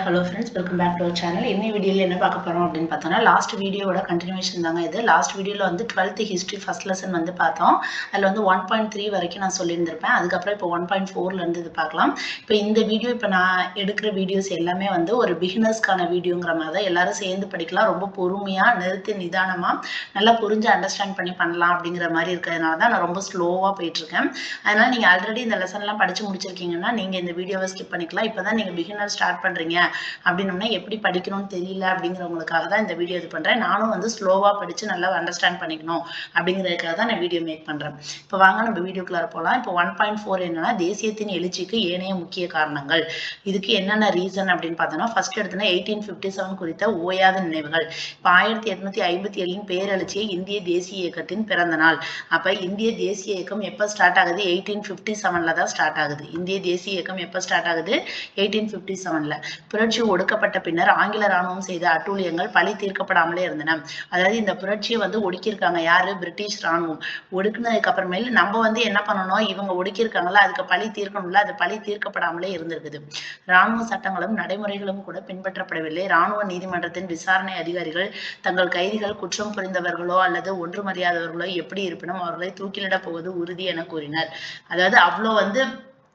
hello friends, welcome back to our channel. In this video என்ன பார்க்க போறோம் அப்படினு பார்த்தோம்னா லாஸ்ட் வீடியோவோட கண்டினியூவேஷன் தாங்க இது. லாஸ்ட் வீடியோல வந்து 12th ஹிஸ்டரி ஃபர்ஸ்ட் லெசன் வந்து பார்த்தோம். அதுல வந்து 1.3 வரைக்கும் நான் சொல்லியிருந்திருப்பேன். அதுக்கு அப்புறம் இப்போ 1.4 ல இருந்து இது பார்க்கலாம். இப்போ இந்த வீடியோ இப்போ நான் எடுக்கிற வீடியோஸ் எல்லாமே வந்து ஒரு பிகினர்ஸ்க்கான வீடியோங்கற மாதிரி தான். எல்லாரும் சேர்ந்து படிக்கலாம். ரொம்ப பொறுமையா நிறுத்தி நிதானமா நல்லா புரிஞ்சு அண்டர்ஸ்டாண்ட் பண்ணி பண்ணலாம் அப்படிங்கிற மாதிரி இருக்கிறதுனால தான் நான் ரொம்ப ஸ்லோவா போயிட்டு இருக்கேன். அதனால நீங்க ஆல்ரெடி இந்த லெசன்லாம் படிச்சு முடிச்சிருக்கீங்கன்னா நீங்க இந்த வீடியோவை ஸ்கிப் பண்ணிக்கலாம். இப்போதான் நீங்க பிகினர் ஸ்டார்ட் பண்றீங்க அப்படின்னா எப்படி படிக்கணும்னு தெரியல அப்படிங்கிறவங்களுக்காக தான் இந்த வீடியோ இது பண்றேன். நானும் வந்து ஸ்லோவா படிச்சு நல்லா அண்டர்ஸ்டாண்ட் பண்ணிக்கணும் அப்படிங்கிறதுக்காக தான் நான் வீடியோ மேக் பண்றேன். இப்போ வாங்க நம்ம வீடியோக்குள்ள போகலாம். இப்போ 1.4 என்னன்னா தேசியத்தின் எழுச்சிக்கு ஏனைய முக்கிய காரணங்கள். இதுக்கு என்னென்ன ரீசன் அப்படின்னு பார்த்தோம்னா ஃபர்ஸ்ட் எடுத்தோன்னா 1857 குறித்த ஓயாத நினைவுகள். இப்போ 1857 பேரெழுச்சியை இந்திய தேசிய இயக்கத்தின் பிறந்த நாள். அப்ப இந்திய தேசிய இயக்கம் எப்ப ஸ்டார்ட் ஆகுது? 1857ல தான் ஸ்டார்ட் ஆகுது. இந்திய தேசிய இயக்கம் எப்ப ஸ்டார்ட் ஆகுது? 1857ல. புரட்சி ஒடுக்கப்பட்ட பின்னர் ஆங்கில ராணுவம் செய்த அட்டூழியங்கள் பழி தீர்க்கப்படாமலே இருந்தன. அதாவது இந்த புரட்சியை வந்து ஒடுக்கியிருக்காங்க யாரு? பிரிட்டிஷ் ராணுவம். ஒடுக்குனதுக்கு அப்புறமேல நம்ம வந்து என்ன பண்ணணும்? இவங்க ஒடுக்கியிருக்காங்கல்ல, அதுக்கு பழி தீர்க்கணும்ல, அது பழி தீர்க்கப்படாமலே இருந்திருக்குது. ராணுவ சட்டங்களும் நடைமுறைகளும் கூட பின்பற்றப்படவில்லை. ராணுவ நீதிமன்றத்தின் விசாரணை அதிகாரிகள் தங்கள் கைதிகள் குற்றம் புரிந்தவர்களோ அல்லது ஒன்றுமறியாதவர்களோ எப்படி இருப்பினும் அவர்களை தூக்கிலிட போவது உறுதி என கூறினர். அதாவது அவ்வளோ வந்து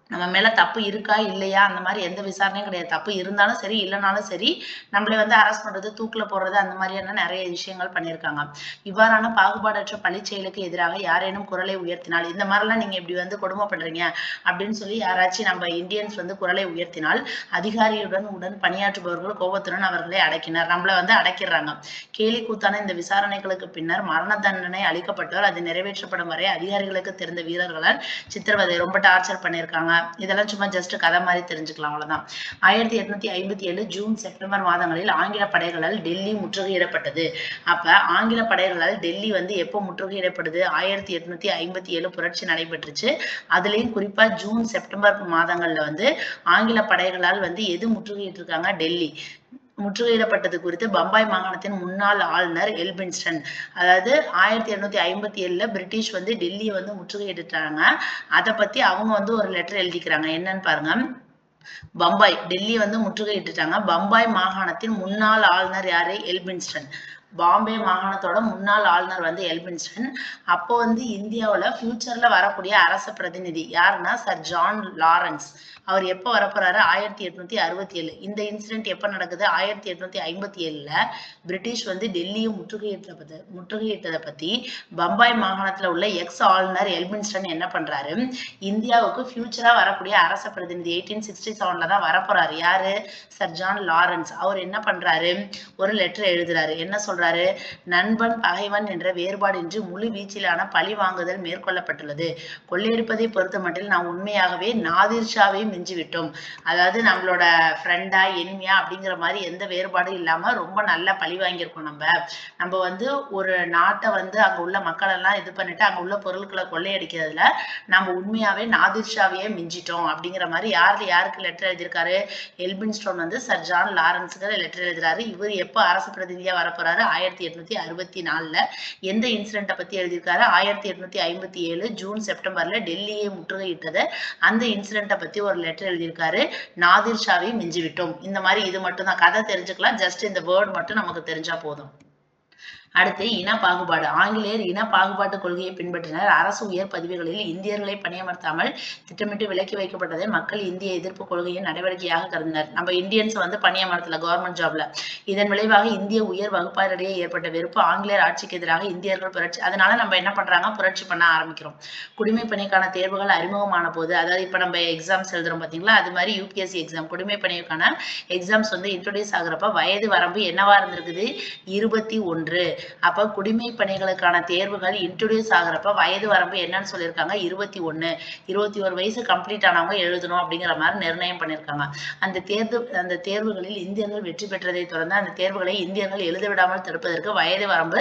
நம்ம மேல தப்பு இருக்கா இல்லையா அந்த மாதிரி எந்த விசாரணையும் கிடையாது. தப்பு இருந்தாலும் சரி இல்லைனாலும் சரி நம்மளை வந்து அரெஸ்ட் பண்றது, தூக்கில போடுறது, அந்த மாதிரியான நிறைய விஷயங்கள் பண்ணியிருக்காங்க. இவ்வாறான பாகுபாடற்ற பழி செயலுக்கு எதிராக யாரேனும் குரலை உயர்த்தினால், இந்த மாதிரிலாம் நீங்க இப்படி வந்து கொடுமை பண்றீங்க அப்படின்னு சொல்லி யாராச்சும் நம்ம இந்தியன்ஸ் வந்து குரலை உயர்த்தினால் அதிகாரியுடன் உடன் பணியாற்றுபவர்கள் கோபத்துடன் அவர்களை அடக்கினர். நம்மளை வந்து அடக்கிடுறாங்க. கேலி கூத்தான இந்த விசாரணைகளுக்கு பின்னர் மரண தண்டனை அளிக்கப்பட்டோர் அது நிறைவேற்றப்படும் வரை அதிகாரிகளுக்கு தெரிந்த வீரர்களால் சித்திரவதை, ரொம்ப டார்ச்சர் பண்ணியிருக்காங்க. இதெல்லாம் சும்மா ஜஸ்ட் கதை மாதிரி தெரிஞ்சுக்கலாம், அவ்வளவுதான். 1857 ஜூன் செப்டம்பர் மாதங்களில் ஆங்கில படைகளால் டெல்லி முற்றுகையிடப்பட்டது. அப்ப ஆங்கில படைகளால் டெல்லி வந்து எப்போ முற்றுகையிடப்படுது? 1857 புரட்சி நடைபெற்றுச்சு. அதுலயும் குறிப்பா ஜூன் செப்டம்பர் மாதங்கள்ல வந்து ஆங்கில படைகளால் வந்து எது முற்றுகையிட்டு இருக்காங்க? டெல்லி முற்றுகையிடப்பட்டது குறித்து பம்பாய் மாகாணத்தின் முன்னாள் ஆளுநர் எல்பின்ஸ்டன், அதாவது 1857ல பிரிட்டிஷ் வந்து டெல்லியை வந்து முற்றுகையிட்டாங்க. அதை பத்தி அவங்க வந்து ஒரு லெட்டர் எழுதிக்கிறாங்க. என்னன்னு பாருங்க. பம்பாய் டெல்லி வந்து முற்றுகையிட்டுட்டாங்க. பம்பாய் மாகாணத்தின் முன்னாள் ஆளுநர் யாரு? எல்பின்ஸ்டன். பாம்பே மாகாணத்தோட முன்னாள் ஆளுநர் வந்து எல்பின்ஸ்டன். அப்போ வந்து இந்தியாவில் ஃபியூச்சர்ல வரக்கூடிய அரச பிரதிநிதி யாருன்னா சர் ஜான் லாரன்ஸ். அவர் எப்போ வரப்போறாரு? 1867. இந்த இன்சிடென்ட் எப்போ நடக்குது? 1857ல பிரிட்டிஷ் வந்து டெல்லியை முற்றுகையிட்டதை பத்தி பம்பாய் மாகாணத்துல உள்ள எக்ஸ் ஆளுநர் எல்பின்ஸ்டன் என்ன பண்றாரு? இந்தியாவுக்கு ஃபியூச்சரா வரக்கூடிய அரச பிரதிநிதி 1867ல தான் வரப்போறாரு. யாரு? Sir John Lawrence. அவர் என்ன பண்றாரு? ஒரு லெட்டர் எழுதுறாரு. என்ன சொல்றாரு? நண்பன் பகைவன் என்ற வேறுபாடின்றி முழு வீச்சிலான பழி வாங்குதல் மேற்கொள்ளப்பட்டுள்ளது. கொள்ளையடிப்பதை பொறுத்த மட்டில் நாம் உண்மையாகவே நாதிர்ஷாவை மிஞ்சிவிட்டோம். அதாவது நம்மளோட ஃப்ரெண்டா எனிமியா அப்படிங்கிற மாதிரி எந்த வேறுபாடும் இல்லாம ரொம்ப நல்லா பழி வாங்கியிருக்கோம். நம்ம வந்து ஒரு நாட்டை வந்து அங்க உள்ள மக்கள் எல்லாம் இது பண்ணிட்டு அங்க உள்ள பொருட்களை கொள்ளையடிக்கிறதுல நம்ம உண்மையாவே நாதிர்ஷாவையே மிஞ்சிட்டோம் அப்படிங்கிற மாதிரி யாருக்கு லெட்டர் எழுதியிருக்காரு? எல்பின்ஸ்டோன் வந்து சர் ஜான் லாரன்ஸுக்கு லெட்டர் எழுதுறாரு. இவர் எப்போ அரசு பிரதிநிதியா வரப்போறாரு? 1864ல. எந்த இன்சிடென்ட்டை பத்தி எழுதியிருக்காரு? 1857 ஜூன் செப்டம்பர்ல டெல்லியை முற்றுகையிட்டதை அந்த இன்சிடென்ட்டை பத்தி ஒரு லெட்டர் எழுதியிருக்காரு. நாதிர்ஷாவை மிஞ்சிவிட்டோம். இந்த மாதிரி இது மட்டும் தான் கதை தெரிஞ்சுக்கலாம். ஜஸ்ட் இந்த வேர்ட் மட்டும் நமக்கு தெரிஞ்சா போதும். அடுத்து இன பாகுபாடு. ஆங்கிலேயர் இன பாகுபாட்டு கொள்கையை பின்பற்றினர். அரசு உயர் பதவிகளில் இந்தியர்களை பணியமர்த்தாமல் திட்டமிட்டு விலக்கி வைக்கப்பட்டதை மக்கள் இந்திய எதிர்ப்பு கொள்கையின் நடவடிக்கையாக கருதினர். நம்ம இந்தியன்ஸ் வந்து பணியமர்த்தல கவர்மெண்ட் ஜாப்ல. இதன் விளைவாக இந்திய உயர் வகுப்பாரிடையே ஏற்பட்ட வெறுப்பு, ஆங்கிலேயர் ஆட்சிக்கு எதிராக இந்தியர்கள் புரட்சி. அதனால நம்ம என்ன பண்றாங்க? புரட்சி பண்ண ஆரம்பிக்கிறோம். குடிமை பணிக்கான தேர்வுகள் அறிமுகமான போது, அதாவது இப்ப நம்ம எக்ஸாம்ஸ் எழுதுறோம் பாத்தீங்களா, அது மாதிரி யூபிஎஸ்சி எக்ஸாம் குடிமை பணிக்கான எக்ஸாம்ஸ் வந்து இன்ட்ரோடியூஸ் ஆகுறப்ப வயது வரம்பு என்னவா இருந்திருக்குது? 21. அப்ப குடிமை பணிகளுக்கான தேர்வுகள் இன்ட்ரோடியூஸ் ஆகுறப்ப வயது வரம்பு என்னன்னு சொல்லியிருக்காங்க? 21. 21 வயசு கம்ப்ளீட் ஆனவங்க எழுதணும் அப்படிங்கிற மாதிரி நிர்ணயம் பண்ணியிருக்காங்க. அந்த தேர்வுகளில் இந்தியர்கள் வெற்றி பெற்றதை தொடர்ந்து அந்த தேர்வுகளை இந்தியர்கள் எழுத விடாமல் தடுப்பதற்கு வயது வரம்பு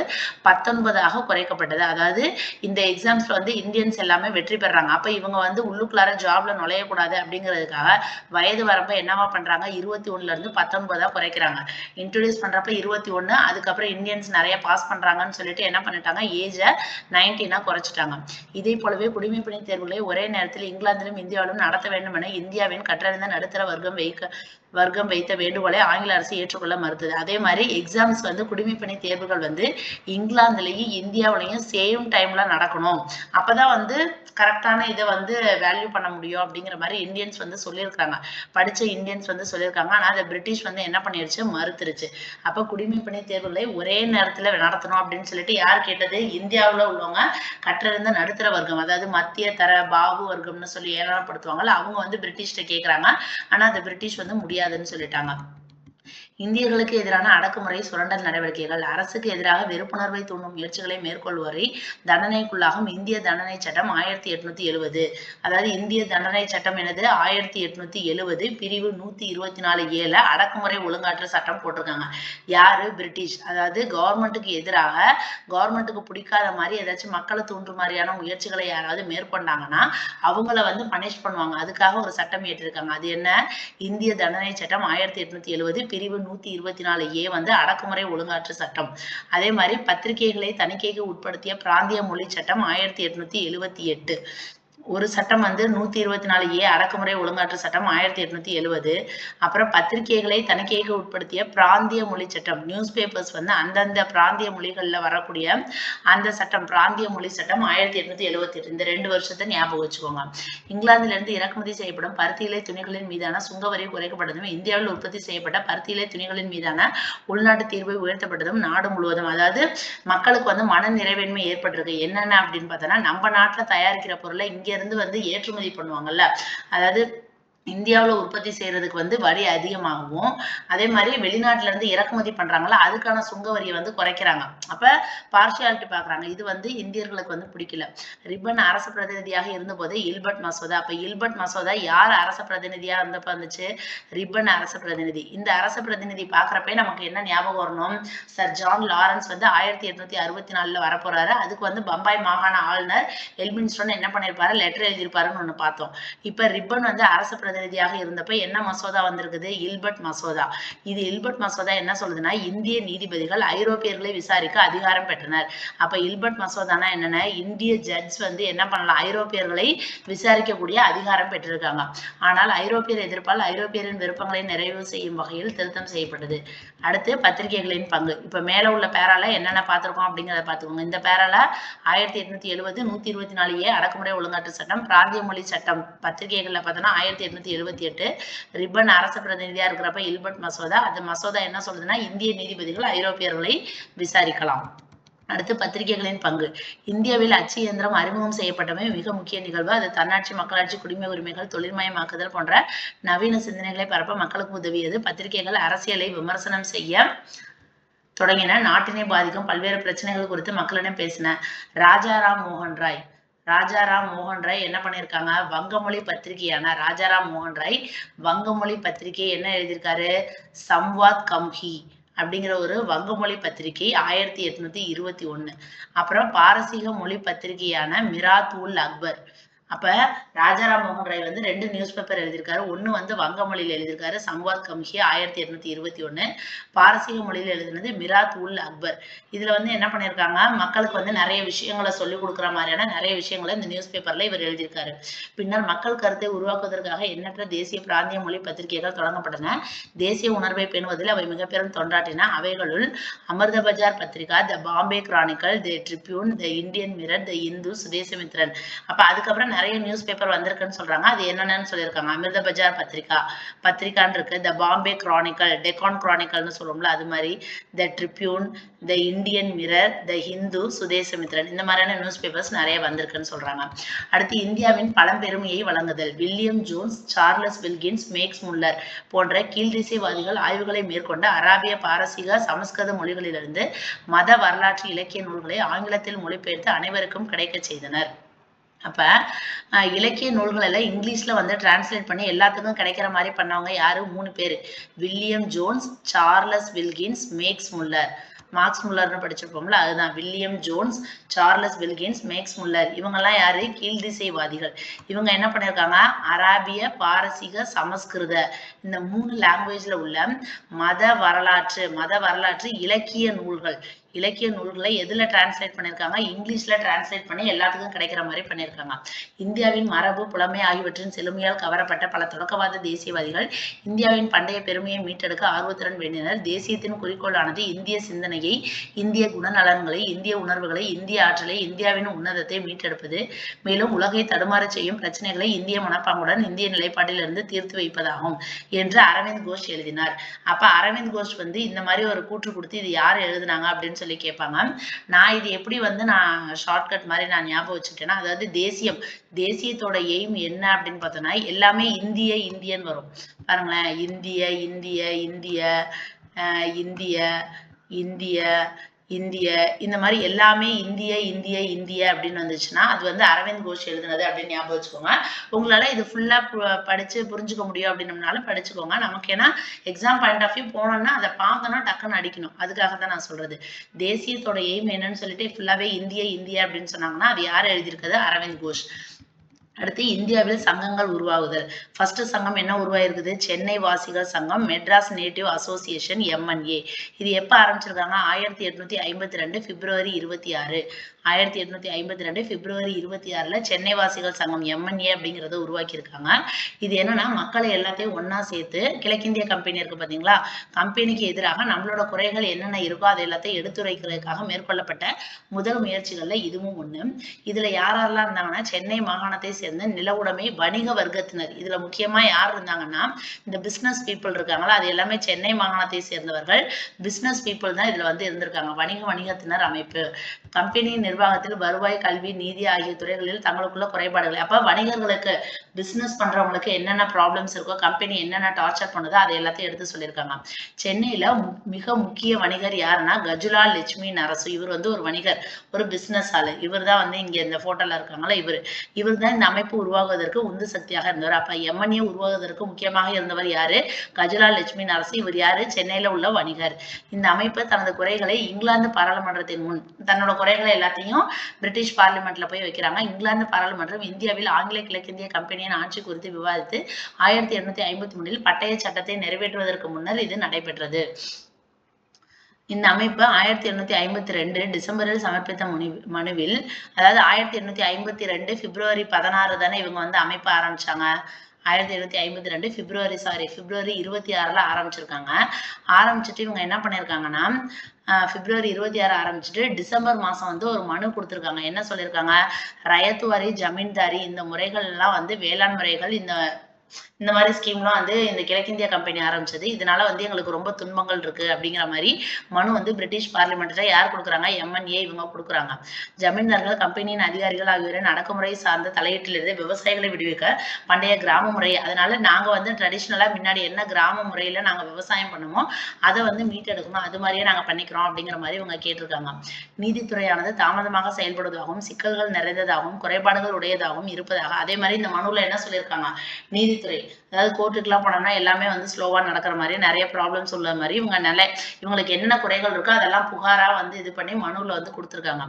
19ஆக குறைக்கப்பட்டது. அதாவது இந்த எக்ஸாம்ஸ்ல வந்து இந்தியன்ஸ் எல்லாமே வெற்றி பெறாங்க. அப்ப இவங்க வந்து உள்ளுக்குள்ளார ஜாப்ல நுழையக்கூடாது அப்படிங்கிறதுக்காக வயது வரம்பை என்னவா பண்றாங்க? 21ல இருந்து 19ஆ குறைக்கிறாங்க. இன்ட்ரோடியூஸ் பண்றப்ப 21, அதுக்கப்புறம் இந்தியன்ஸ் நிறைய பாஸ் பண்றாங்கன்னு சொல்லிட்டு என்ன பண்ணிட்டாங்க? ஏஜ 19ஆ குறைச்சிட்டாங்க. இதே போலவே குடிமைப்பணி தேர்வுகளை ஒரே நேரத்தில் இங்கிலாந்திலும் இந்தியாவிலும் நடத்த வேண்டும் என இந்தியாவின் கற்றறிந்த நடுத்தர வர்க்கம் வர்க்கம் வைத்த வேண்டுகோளை ஆங்கில அரசு ஏற்றுக்கொள்ள மறுத்தது. அதே மாதிரி எக்ஸாம்ஸ் வந்து குடிமைப்பணி தேர்வுகள் வந்து இங்கிலாந்துலயும் இந்தியாவிலையும் சேம் டைம்ல நடக்கணும். அப்பதான் வந்து கரெக்டான இதை வந்து வேல்யூ பண்ண முடியும் அப்படிங்கிற மாதிரி இந்தியன்ஸ் வந்து சொல்லியிருக்காங்க. படிச்ச இந்தியன்ஸ் வந்து சொல்லியிருக்காங்க. ஆனா அதை பிரிட்டிஷ் வந்து என்ன பண்ணிருச்சு, மறுத்துருச்சு. அப்ப குடிமைப்பணி தேர்வுகளை ஒரே நேரத்துல நடத்தணும் அப்படின்னு சொல்லிட்டு யார் கேட்டது? இந்தியாவுல உள்ளவங்க கற்றிருந்த நடுத்தர வர்க்கம், அதாவது மத்திய தர பாபு வர்க்கம்னு சொல்லி ஏளனப்படுத்துவாங்கல்ல, அவங்க வந்து பிரிட்டிஷ்ட கேக்குறாங்க. ஆனா அந்த பிரிட்டிஷ் வந்து முடியாதுன்னு சொல்லிட்டாங்க. இந்தியர்களுக்கு எதிரான அடக்குமுறை சுரண்டல் நடவடிக்கைகள் அரசுக்கு எதிராக வெறுப்புணர்வை தூண்டும் முயற்சிகளை மேற்கொள்வோரை தண்டனைக்குள்ளாகும் இந்திய தண்டனை சட்டம் 1870. அதாவது இந்திய தண்டனை சட்டம் என்னது? 1870 பிரிவு 124(7) அடக்குமுறை ஒழுங்காற்று சட்டம் போட்டிருக்காங்க. யாரு? பிரிட்டிஷ். அதாவது கவர்மெண்ட்டுக்கு எதிராக, கவர்மெண்ட்டுக்கு பிடிக்காத மாதிரி ஏதாச்சும் மக்களை தூண்டும் மாதிரியான முயற்சிகளை யாராவது மேற்கொண்டாங்கன்னா அவங்கள வந்து பனிஷ் பண்ணுவாங்க. அதுக்காக ஒரு சட்டம் ஏற்றிருக்காங்க. அது என்ன? இந்திய தண்டனை சட்டம் 1870 பிரிவு 124(a) வந்து அடக்குமுறை ஒழுங்காற்று சட்டம். அதே மாதிரி பத்திரிகைகளை தணிக்கைக்கு உட்படுத்திய பிராந்திய மொழி சட்டம் 1878. ஒரு சட்டம் வந்து 124(a) அடக்குமுறை ஒழுங்காற்று சட்டம் 1870. அப்புறம் பத்திரிகைகளை தணிக்கைக்கு உட்படுத்திய பிராந்திய மொழி சட்டம், நியூஸ் பேப்பர்ஸ் வந்து அந்தந்த பிராந்திய மொழிகள்ல வரக்கூடிய அந்த சட்டம், பிராந்திய மொழி சட்டம் 1878. இந்த 2 வருஷத்தை ஞாபகம் வச்சுக்கோங்க. இங்கிலாந்துல இருந்து இறக்குமதி செய்யப்படும் பருத்தி இலை துணிகளின் மீதான சுங்க வரி குறைக்கப்பட்டதும், இந்தியாவில் உற்பத்தி செய்யப்பட்ட பருத்தி இலை துணிகளின் மீதான உள்நாட்டு தீர்வை உயர்த்தப்பட்டதும் நாடு முழுவதும், அதாவது மக்களுக்கு வந்து மன நிறைவேன்மை ஏற்பட்டிருக்கு. என்னென்ன அப்படின்னு பார்த்தோன்னா, நம்ம நாட்டுல தயாரிக்கிற பொருளை இங்க இருந்து வந்து ஏற்றுமதி பண்ணுவாங்கல்ல, அதாவது இந்தியாவில் உற்பத்தி செய்யறதுக்கு வந்து வரி அதிகமாகவும், அதே மாதிரி வெளிநாட்டுல இருந்து இறக்குமதி பண்றாங்களா அதுக்கான சுங்க வரியை வந்து குறைக்கிறாங்க. அப்ப பார்ஷியாலிட்டி பாக்குறாங்க. இது வந்து இந்தியர்களுக்கு வந்து பிடிக்கல. ரிப்பன் அரசு பிரதிநிதியாக இருந்த போது இல்பர்ட் மசோதா. அப்ப இல்பர்ட் மசோதா யார் அரச பிரதிநிதியா இருந்தப்ப இருந்துச்சு? ரிப்பன் அரச பிரதிநிதி. இந்த அரச பிரதிநிதி பாக்குறப்ப நமக்கு என்ன ஞாபகம் வரணும்? சர் ஜான் லாரன்ஸ் வந்து 1864 வரப்போறாரு. அதுக்கு வந்து பம்பாய் மாகாண ஆளுநர் எல்பின்ஸ்டன் என்ன பண்ணிருப்பாரு? லெட்டர் எழுதியிருப்பாருன்னு ஒண்ணு பார்த்தோம். இப்ப ரிப்பன் வந்து அரச பிரதிநிதியாக இருந்தப்ப என்ன மசோதா வந்திருக்குது? இல்பர்ட் மசோதா. இது இல்பர்ட் மசோதா என்ன சொல்லுதுன்னா, இந்திய நீதிபதிகள் ஐரோப்பியர்களை விசாரிக்க அதிகாரம் பெற்றனர். அப்ப இல்பர்ட் மசோதானா என்னன்னா, இந்திய ஜட்ஜ் வந்து என்ன பண்ணலாம்? ஐரோப்பியர்களை விசாரிக்கக்கூடிய அதிகாரம் பெற்றிருக்காங்க. ஆனால் ஐரோப்பியர் எதிர்ப்பால் ஐரோப்பியரின் விருப்பங்களை நிறைவு செய்யும் வகையில் திருத்தம் செய்யப்பட்டது. அடுத்து பத்திரிகைகளின் பங்கு. இப்ப மேல உள்ள பேரால என்னென்ன பார்த்திருக்கோம் அப்படிங்கிறத பார்த்துக்கோங்க. இந்த பேரால 1870 124(a) அடக்குமுறை ஒழுங்காற்று சட்டம், பிராந்திய மொழி சட்டம் பத்திரிகைகள்ல பார்த்தோம்னா 1878. ரிப்பன் அரச பிரதிநிதியா இருக்கிறப்ப இல்பர்ட் மசோதா. அந்த மசோதா என்ன சொல்லுதுன்னா, இந்திய நீதிபதிகள் ஐரோப்பியர்களை விசாரிக்கலாம். அடுத்து பத்திரிகைகளின் பங்கு. இந்தியாவில் அச்சு இயந்திரம் அறிமுகம் செய்யப்பட்டமை மிக முக்கிய நிகழ்வு. அது தன்னாட்சி, மக்களாட்சி, குடிமை உரிமைகள், தொழில்மயமாக்குதல் போன்ற நவீன சிந்தனைகளை பரப்ப மக்களுக்கு உதவியது. பத்திரிகைகள் அரசியலை விமர்சனம் செய்ய தொடங்கின. நாட்டினை பாதிக்கும் பல்வேறு பிரச்சனைகள் குறித்து மக்களிடம் பேசின. ராஜாராம் மோகன் ராய். ராஜாராம் மோகன் ராய் என்ன பண்ணியிருக்காங்க? வங்கமொழி பத்திரிகையான ராஜாராம் மோகன் ராய் வங்கமொழி பத்திரிகை என்ன எழுதியிருக்காரு? சம்வாத் கம்ஹி அப்படிங்கிற ஒரு வங்கமொழி பத்திரிகை 1821. அப்புறம் பாரசீக மொழி பத்திரிகையான மிராத் உல் அக்பர். அப்ப ராஜாராம் மோகன் ராய் வந்து 2 நியூஸ் பேப்பர் எழுதியிருக்காரு. ஒண்ணு வந்து வங்க மொழியில எழுதியிருக்காரு, சம்வாத் கம்ஹி 1821. பாரசீக மொழியில எழுதினது மிராத் உல் அக்பர். இதுல வந்து என்ன பண்ணிருக்காங்க? மக்களுக்கு வந்து நிறைய விஷயங்களை சொல்லிக் கொடுக்குற மாதிரியான நிறைய விஷயங்களை இந்த நியூஸ் பேப்பர்ல இவர் எழுதியிருக்காரு. பின்னர் மக்கள் கருத்தை உருவாக்குவதற்காக எண்ணற்ற தேசிய பிராந்திய மொழி பத்திரிகைகள் தொடங்கப்பட்டன. தேசிய உணர்வை பேணுவதில் அவை மிக பெரும் தொண்டாற்றின. அவைகளுள் Amrita Bazar Patrika, the Bombay Chronicle, the Tribune, the Indian Mirror, the Hindu, Swadesamitran. அப்ப அதுக்கப்புறம் நிறைய நியூஸ் பேப்பர் வந்திருக்குன்னு சொல்றாங்க. அது என்னென்னு சொல்லியிருக்காங்க? அமிர்த பஜார் பத்திரிகான்னு இருக்கு, த பாம்பே கிரானிக்கல், டெக்கான் கிரானிக்கல்னு சொல்லுவோம்ல அது மாதிரி, த ட்ரிபியூன், த இந்தியன் மிரர், த ஹிந்து, சுதேசமித்ரன், இந்த மாதிரியான நியூஸ் பேப்பர்ஸ் நிறைய வந்திருக்குன்னு சொல்றாங்க. அடுத்து இந்தியாவின் பழம்பெருமையை வழங்குதல். William Jones, Charles Wilkins, Max Muller போன்ற கீழ்திசைவாதிகள் ஆய்வுகளை மேற்கொண்டு அரபிய, பாரசீக, சமஸ்கிருத மொழிகளிலிருந்து மத வரலாற்று இலக்கிய நூல்களை ஆங்கிலத்தில் மொழிபெயர்த்து அனைவருக்கும் கிடைக்க செய்தனர். அப்ப இலக்கிய நூல்கள் எல்லாம் இங்கிலீஷ்ல வந்து டிரான்ஸ்லேட் பண்ணி எல்லாத்துக்கும் கிடைக்கிற மாதிரி பண்ணவங்க யாரு? 3 பேரு. William Jones, Charles Wilkins, Max Muller. Marx முல்லர்னு படிச்சிருப்போம்ல, அதுதான் William Jones, Charles Wilkins, Max Muller. இவங்கெல்லாம் யாரு? கீழ்திசைவாதிகள். இவங்க என்ன பண்ணியிருக்காங்க? அராபிய, பாரசீக, சமஸ்கிருத இந்த 3 லாங்குவேஜ்ல உள்ள மத வரலாற்று இலக்கிய நூல்கள் இலக்கிய நூல்களை எதுல டிரான்ஸ்லேட் பண்ணியிருக்காங்க, இங்கிலீஷ்ல டிரான்ஸ்லேட் பண்ணி எல்லாத்துக்கும் கிடைக்கிற மாதிரி பண்ணியிருக்காங்க. இந்தியாவின் மரபு புலமை ஆகியவற்றின் செழுமையால் கவரப்பட்ட பல தொடக்கவாத தேசியவாதிகள் இந்தியாவின் பண்டைய பெருமையை மீட்டெடுக்க ஆர்வத்துடன் வேண்டினர். தேசியத்தின் குறிக்கோளானது இந்திய சிந்தனையை, இந்திய குணநலன்களை, இந்திய உணர்வுகளை, இந்திய ஆற்றலை, இந்தியாவின் உன்னதத்தை மீட்டெடுப்பது, மேலும் உலகை தடுமாறச் செய்யும் பிரச்சனைகளை இந்திய மனப்பாங்குடன் இந்திய நிலைப்பாட்டிலிருந்து தீர்த்து வைப்பதாகும் என்று அரவிந்த் கோஷ் எழுதினார். அப்ப அரவிந்த் கோஷ் வந்து இந்த மாதிரி ஒரு கூற்று கொடுத்து இது யார் எழுதுனாங்க அப்படின்னு சொல்லி கேட்பாங்க. நான் இது எப்படி வந்து நான் ஷார்ட்கட் மாதிரி நான் ஞாபகம் வச்சுட்டேன்னா, அதாவது தேசியத்தோட எய்ம் என்ன அப்படின்னு பார்த்தோம்னா எல்லாமே இந்தியன் வரும் பாருங்களேன். இந்திய இந்திய இந்திய இந்திய இந்திய இந்திய இந்த மாதிரி எல்லாமே இந்திய அப்படின்னு வந்துச்சுன்னா அது வந்து அரவிந்த் கோஷ் எழுதுனது அப்படின்னு ஞாபகம் வச்சுக்கோங்க. உங்களால இது ஃபுல்லா படிச்சு புரிஞ்சுக்க முடியும் அப்படின்னம்னாலும் படிச்சுக்கோங்க. நமக்கு ஏன்னா எக்ஸாம் பாயிண்ட் ஆஃப் வியூ போனோம்னா அதை பார்த்தோன்னா டக்குன்னு அடிக்கணும். அதுக்காக தான் நான் சொல்றது. தேசியத்தோட எய்ம் என்னன்னு சொல்லிட்டு ஃபுல்லாவே இந்திய அப்படின்னு சொன்னாங்கன்னா அது யார் எழுதியிருக்கிறது? அரவிந்த் கோஷ். அடுத்து இந்தியாவில் சங்கங்கள் உருவாகுதல். ஃபர்ஸ்ட் சங்கம் என்ன உருவாயிருக்குது? சென்னை வாசிகள் சங்கம், மெட்ராஸ் நேட்டிவ் அசோசியேஷன், MNA. இது எப்ப ஆரம்பிச்சிருக்காங்க? 1852 பிப்ரவரி 26. 1852 பிப்ரவரி 26ல சென்னை வாசிகள் சங்கம் MNA அப்படிங்கிறத உருவாக்கியிருக்காங்க. இது என்னன்னா மக்களை எல்லாத்தையும் ஒன்னா சேர்த்து, கிழக்கிந்திய கம்பெனி இருக்கு பாத்தீங்களா, கம்பெனிக்கு எதிராக நம்மளோட குறைகள் என்னென்ன இருக்கோ அதை எல்லாத்தையும் எடுத்துரைக்கிறதுக்காக மேற்கொள்ளப்பட்ட முதல் முயற்சிகள்ல இதுவும் ஒண்ணு. இதுல யாரெல்லாம் இருந்தாங்கன்னா சென்னை மாகாணத்தை சேர்ந்த நில உடைமை வணிக வர்க்கத்தினர். இதுல முக்கியமா யார் இருந்தாங்கன்னா இந்த பிசினஸ் பீப்புள் இருக்காங்களா, அது எல்லாமே சென்னை மாகாணத்தை சேர்ந்தவர்கள். பிசினஸ் பீப்புள் தான் இதுல வந்து இருந்திருக்காங்க. வணிகத்தினர் அமைப்பு. கம்பெனியின் நிர்வாகத்தில் வருவாய், கல்வி, நீதி ஆகிய துறைகளில் தங்களுக்குள்ள குறைபாடுகள். அப்ப வணிகர்களுக்கு பிசினஸ் பண்றவங்களுக்கு என்னென்ன ப்ராப்ளம்ஸ் இருக்கோ, கம்பெனி என்னென்ன டார்ச்சர் பண்ணுதோ அதை எல்லாத்தையும் எடுத்து சொல்லியிருக்காங்க. சென்னையில மிக முக்கிய வணிகர் யாருன்னா கஜுலா லட்சுமி நரசு. இவர் வந்து ஒரு வணிகர், ஒரு பிசினஸ் ஆளு. இவர் தான் வந்து இங்க இந்த போட்டோல இருக்காங்களா இவர் தான் இந்த அமைப்பு உருவாகுவதற்கு உந்து சக்தியாக இருந்தவர். அப்ப MNA உருவாகுவதற்கு முக்கியமாக இருந்தவர் யாரு? கஜுலா லட்சுமி நரசு. இவர் யாரு? சென்னையில உள்ள வணிகர். இந்த அமைப்பு தனது குறைகளை இங்கிலாந்து பாராளுமன்றத்தின் முன் தன்னோட குறைகளை எல்லாத்தையும் பிரிட்டிஷ் பார்லிமெண்ட்ல போய் வைக்கிறாங்க. இங்கிலாந்து பாராளுமன்றம் இந்தியாவில் ஆங்கில கிழக்கிந்திய கம்பெனியின் ஆட்சி குறித்து விவாதித்து 1853 பட்டய சட்டத்தை நிறைவேற்றுவதற்கு முன்னர் இது நடைபெற்றது. இந்த அமைப்பு 1852 டிசம்பரில் சமர்ப்பித்த மனுவில், அதாவது 1852 பிப்ரவரி 16 தானே இவங்க வந்து அமைப்பு ஆரம்பிச்சாங்க. 1852 பிப்ரவரி 26ல ஆரம்பிச்சிருக்காங்க. ஆரம்பிச்சுட்டு இவங்க என்ன பண்ணிருக்காங்கன்னா பிப்ரவரி 26 ஆரம்பிச்சுட்டு டிசம்பர் மாசம் வந்து ஒரு மனு கொடுத்திருக்காங்க. என்ன சொல்லியிருக்காங்க? ரயத்துவாரி, ஜமீன்தாரி இந்த முறைகள் எல்லாம் வந்து வேளாண் முறைகள், இந்த மாதிரி ஸ்கீம்லாம் வந்து இந்த கிழக்கிந்திய கம்பெனி ஆரம்பிச்சது. இதனால வந்து எங்களுக்கு ரொம்ப துன்பங்கள் இருக்கு அப்படிங்கிற மாதிரி மனு வந்து பிரிட்டிஷ் பார்லிமெண்ட்ல யார் கொடுக்குறாங்க? MNA இவங்க கொடுக்குறாங்க. ஜமீன்தார்கள், கம்பெனியின் அதிகாரிகள் ஆகியோரின் அடக்குமுறை சார்ந்த தலையீட்டிலிருந்து விவசாயிகளை விடுவிக்க பண்டைய கிராம முறை, அதனால நாங்க வந்து ட்ரெடிஷ்னலா முன்னாடி என்ன கிராம முறையில நாங்க விவசாயம் பண்ணுமோ அதை வந்து மீட்டெடுக்கணும், அது மாதிரியே நாங்க பண்ணிக்கிறோம் அப்படிங்கிற மாதிரி இவங்க கேட்டிருக்காங்க. நீதித்துறையானது தாமதமாக செயல்படுவதாகவும், சிக்கல்கள் நிறைந்ததாகவும், குறைபாடுகள் உடையதாகவும் இருப்பதாக அதே மாதிரி இந்த மனுவில் என்ன சொல்லியிருக்காங்க? நீதித்துறை, அதாவது கோர்ட்டுக்குலாம் போனோம்னா எல்லாமே வந்து ஸ்லோவா நடக்கிற மாதிரி, நிறைய ப்ராப்ளம்ஸ் உள்ள மாதிரி இவங்களுக்கு என்னென்ன குறைகள் இருக்கோ அதெல்லாம் புகாரா வந்து இது பண்ணி மனுவில் வந்து கொடுத்துருக்காங்க.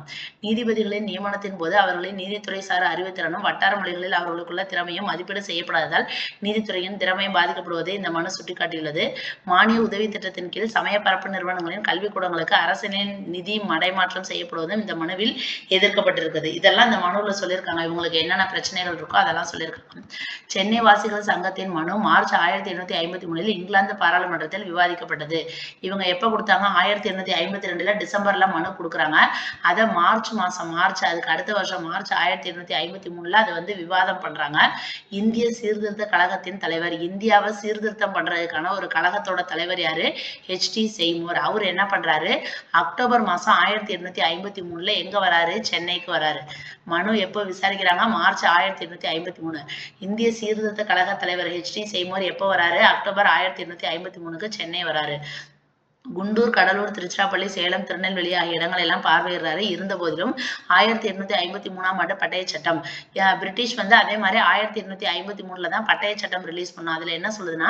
நீதிபதிகளின் நியமனத்தின் போது அவர்களின் நீதித்துறை சார் அறிவுத்திறனும் வட்டார மொழிகளில் அவர்களுக்குள்ள திறமையும் மதிப்பீடு செய்யப்படாததால் நீதித்துறையின் திறமையும் பாதிக்கப்படுவதை இந்த மனு சுட்டிக்காட்டியுள்ளது. மானிய உதவி திட்டத்தின் கீழ் சமய பரப்பு நிறுவனங்களின் கல்விக்கூடங்களுக்கு அரசின் நிதி மடைமாற்றம் செய்யப்படுவதும் இந்த மனுவில் எதிர்க்கப்பட்டிருக்குது. இதெல்லாம் இந்த மனுவில் சொல்லியிருக்காங்க. இவங்களுக்கு என்னென்ன பிரச்சனைகள் இருக்கோ அதெல்லாம் சொல்லியிருக்காங்க. சென்னை வாசிகள் சங்கத்தின் மனு மார்ச் 1853 இங்கிலாந்து பாராளுமன்றத்தில் விவாதிக்கப்பட்டது. இவங்க எப்ப கொடுத்தாங்க? 1852 டிசம்பர்ல மனு கொடுக்குறாங்க. அதை மார்ச் அதுக்கு அடுத்த வருஷம் மார்ச் 1853 அதை வந்து விவாதம் பண்றாங்க. இந்திய சீர்திருத்த கழகத்தின் தலைவர், இந்தியாவை சீர்திருத்தம் பண்றதுக்கான ஒரு கழகத்தோட தலைவர் யாரு? HT செய்மூர். அவர் என்ன பண்றாரு? அக்டோபர் மாசம் 1853 எங்க வராரு? சென்னைக்கு வராரு. மனு எப்போ விசாரிக்கிறாங்க? மார்ச் 1853. இந்திய சீர்திருத்த கழக தலைவர் HT செய்மூர் எப்போ வராரு? அக்டோபர் 1853 சென்னை வராரு. குண்டூர், கடலூர், திருச்சிராப்பள்ளி, சேலம், திருநெல்வேலி ஆகிய இடங்கள் எல்லாம் பார்வையிடுறாரு. இருந்த போதிலும் 1853ஆம் ஆண்டு பட்டய சட்டம், பிரிட்டிஷ் வந்து அதே மாதிரி 1853 தான் பட்டய சட்டம் ரிலீஸ் பண்ணோம். அதுல என்ன சொல்லுதுன்னா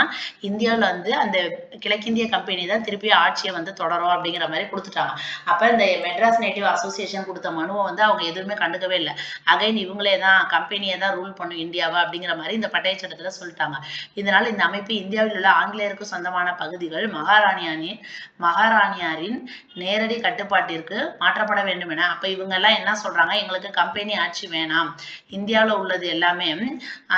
இந்தியாவில் வந்து அந்த கிழக்கிந்திய கம்பெனி தான் திருப்பி ஆட்சியை வந்து தொடரும் அப்படிங்கிற மாதிரி கொடுத்துட்டாங்க. அப்ப இந்த மெட்ராஸ் நேட்டிவ் அசோசியேஷன் கொடுத்த மனுவை வந்து அவங்க எதுவுமே கண்டுக்கவே இல்லை. அகைன் இவங்களே தான் கம்பெனியை தான் ரூல் பண்ணும் இந்தியாவை அப்படிங்கிற மாதிரி இந்த பட்டய சட்டத்துல சொல்லிட்டாங்க. இதனால இந்த அமைப்பு இந்தியாவில் உள்ள ஆங்கிலேயருக்கு சொந்தமான பகுதிகள், மகாராணி மகாராணியாரின் நேரடி கட்டுப்பாட்டிற்கு மாற்றப்பட வேண்டும் என. அப்ப இவங்க எல்லாம் என்ன சொல்றாங்க, எங்களுக்கு கம்பெனி ஆட்சி வேணாம், இந்தியாவில் உள்ளது எல்லாமே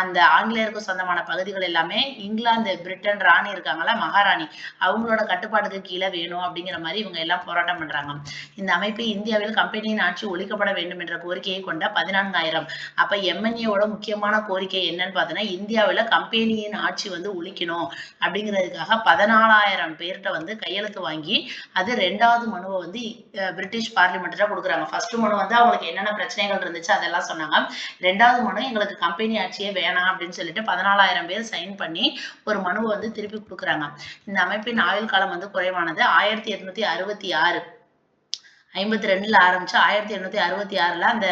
அந்த ஆங்கிலேயருக்கு சொந்தமான பகுதிகள் எல்லாமே இங்கிலாந்து பிரிட்டன் ராணி இருக்காங்களா மகாராணி அவங்களோட கட்டுப்பாட்டுக்கு கீழே வேணும் அப்படிங்கிற மாதிரி இவங்க எல்லாம் போராட்டம் பண்றாங்க. இந்த அமைப்பு இந்தியாவில் கம்பெனியின் ஆட்சி ஒழிக்கப்பட வேண்டும் என்ற கோரிக்கையை கொண்ட 14,000. அப்ப எம்என்ஏவோட முக்கியமான கோரிக்கை என்னன்னு பார்த்தீங்கன்னா, இந்தியாவில் கம்பெனியின் ஆட்சி வந்து ஒழிக்கணும் அப்படிங்கிறதுக்காக 14,000 பேர்கிட்ட வந்து கையெழுத்து வாங்கி அது 2வது மனுவை வந்து பிரிட்டிஷ் பார்லிமெண்ட்ல கொடுக்குறாங்க. ஃபர்ஸ்ட் மனு வந்து அவங்களுக்கு என்னென்ன பிரச்சனைகள் இருந்துச்சு அதெல்லாம் சொன்னாங்க. 2வது மனு எங்களுக்கு கம்பெனி ஆட்சியே வேணாம் அப்படின்னு சொல்லிட்டு 14,000 பேர் சைன் பண்ணி ஒரு மனுவை வந்து திருப்பி கொடுக்குறாங்க. இந்த அமைப்பின் ஆயுள் காலம் வந்து குறைவானது. 1866 52ல ஆரம்பிச்சு 1866ல அந்த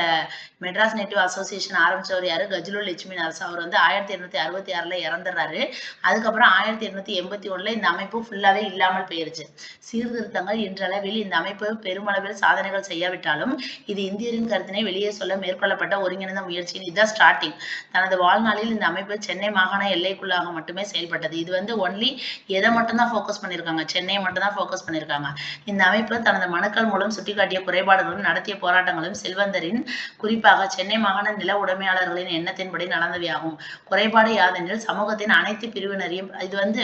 மெட்ராஸ் நேட்டிவ் அசோசியேஷன் ஆரம்பிச்சவர் யாரு, கஜ்லுல் லட்சுமி நரசு. அவர் வந்து 1866ல இறந்துடுறாரு. அதுக்கப்புறம் 1881ல இந்த அமைப்பு ஃபுல்லாவே இல்லாமல் போயிருச்சு. சீர்திருத்தங்கள் இன்றளவில் இந்த அமைப்பு பெருமளவில் சாதனைகள் செய்யாவிட்டாலும் இது இந்தியரின் கருத்தினை வெளியே சொல்ல மேற்கொள்ளப்பட்ட ஒருங்கிணைந்த முயற்சியின் இதுதான் ஸ்டார்டிங். தனது வாழ்நாளில் இந்த அமைப்பு சென்னை மாகாண எல்லைக்குள்ளாக மட்டுமே செயல்பட்டது. இது வந்து ஒன்லி எதை மட்டும்தான் ஃபோக்கஸ் பண்ணியிருக்காங்க, சென்னையை மட்டும்தான் ஃபோக்கஸ் பண்ணியிருக்காங்க. இந்த அமைப்பு தனது மனுக்கள் மூலம் சுட்டிக்காட்டிய குறைபாடுகளும் நடத்திய போராட்டங்களும் செல்வந்தரின் குறிப்பாக சென்னை மாகாண நில உடைமையாளர்களின் எண்ணத்தின்படி நடந்தவையாகும். குறைபாடு யாதெனில் சமூகத்தின் அனைத்து பிரிவினரையும், இது வந்து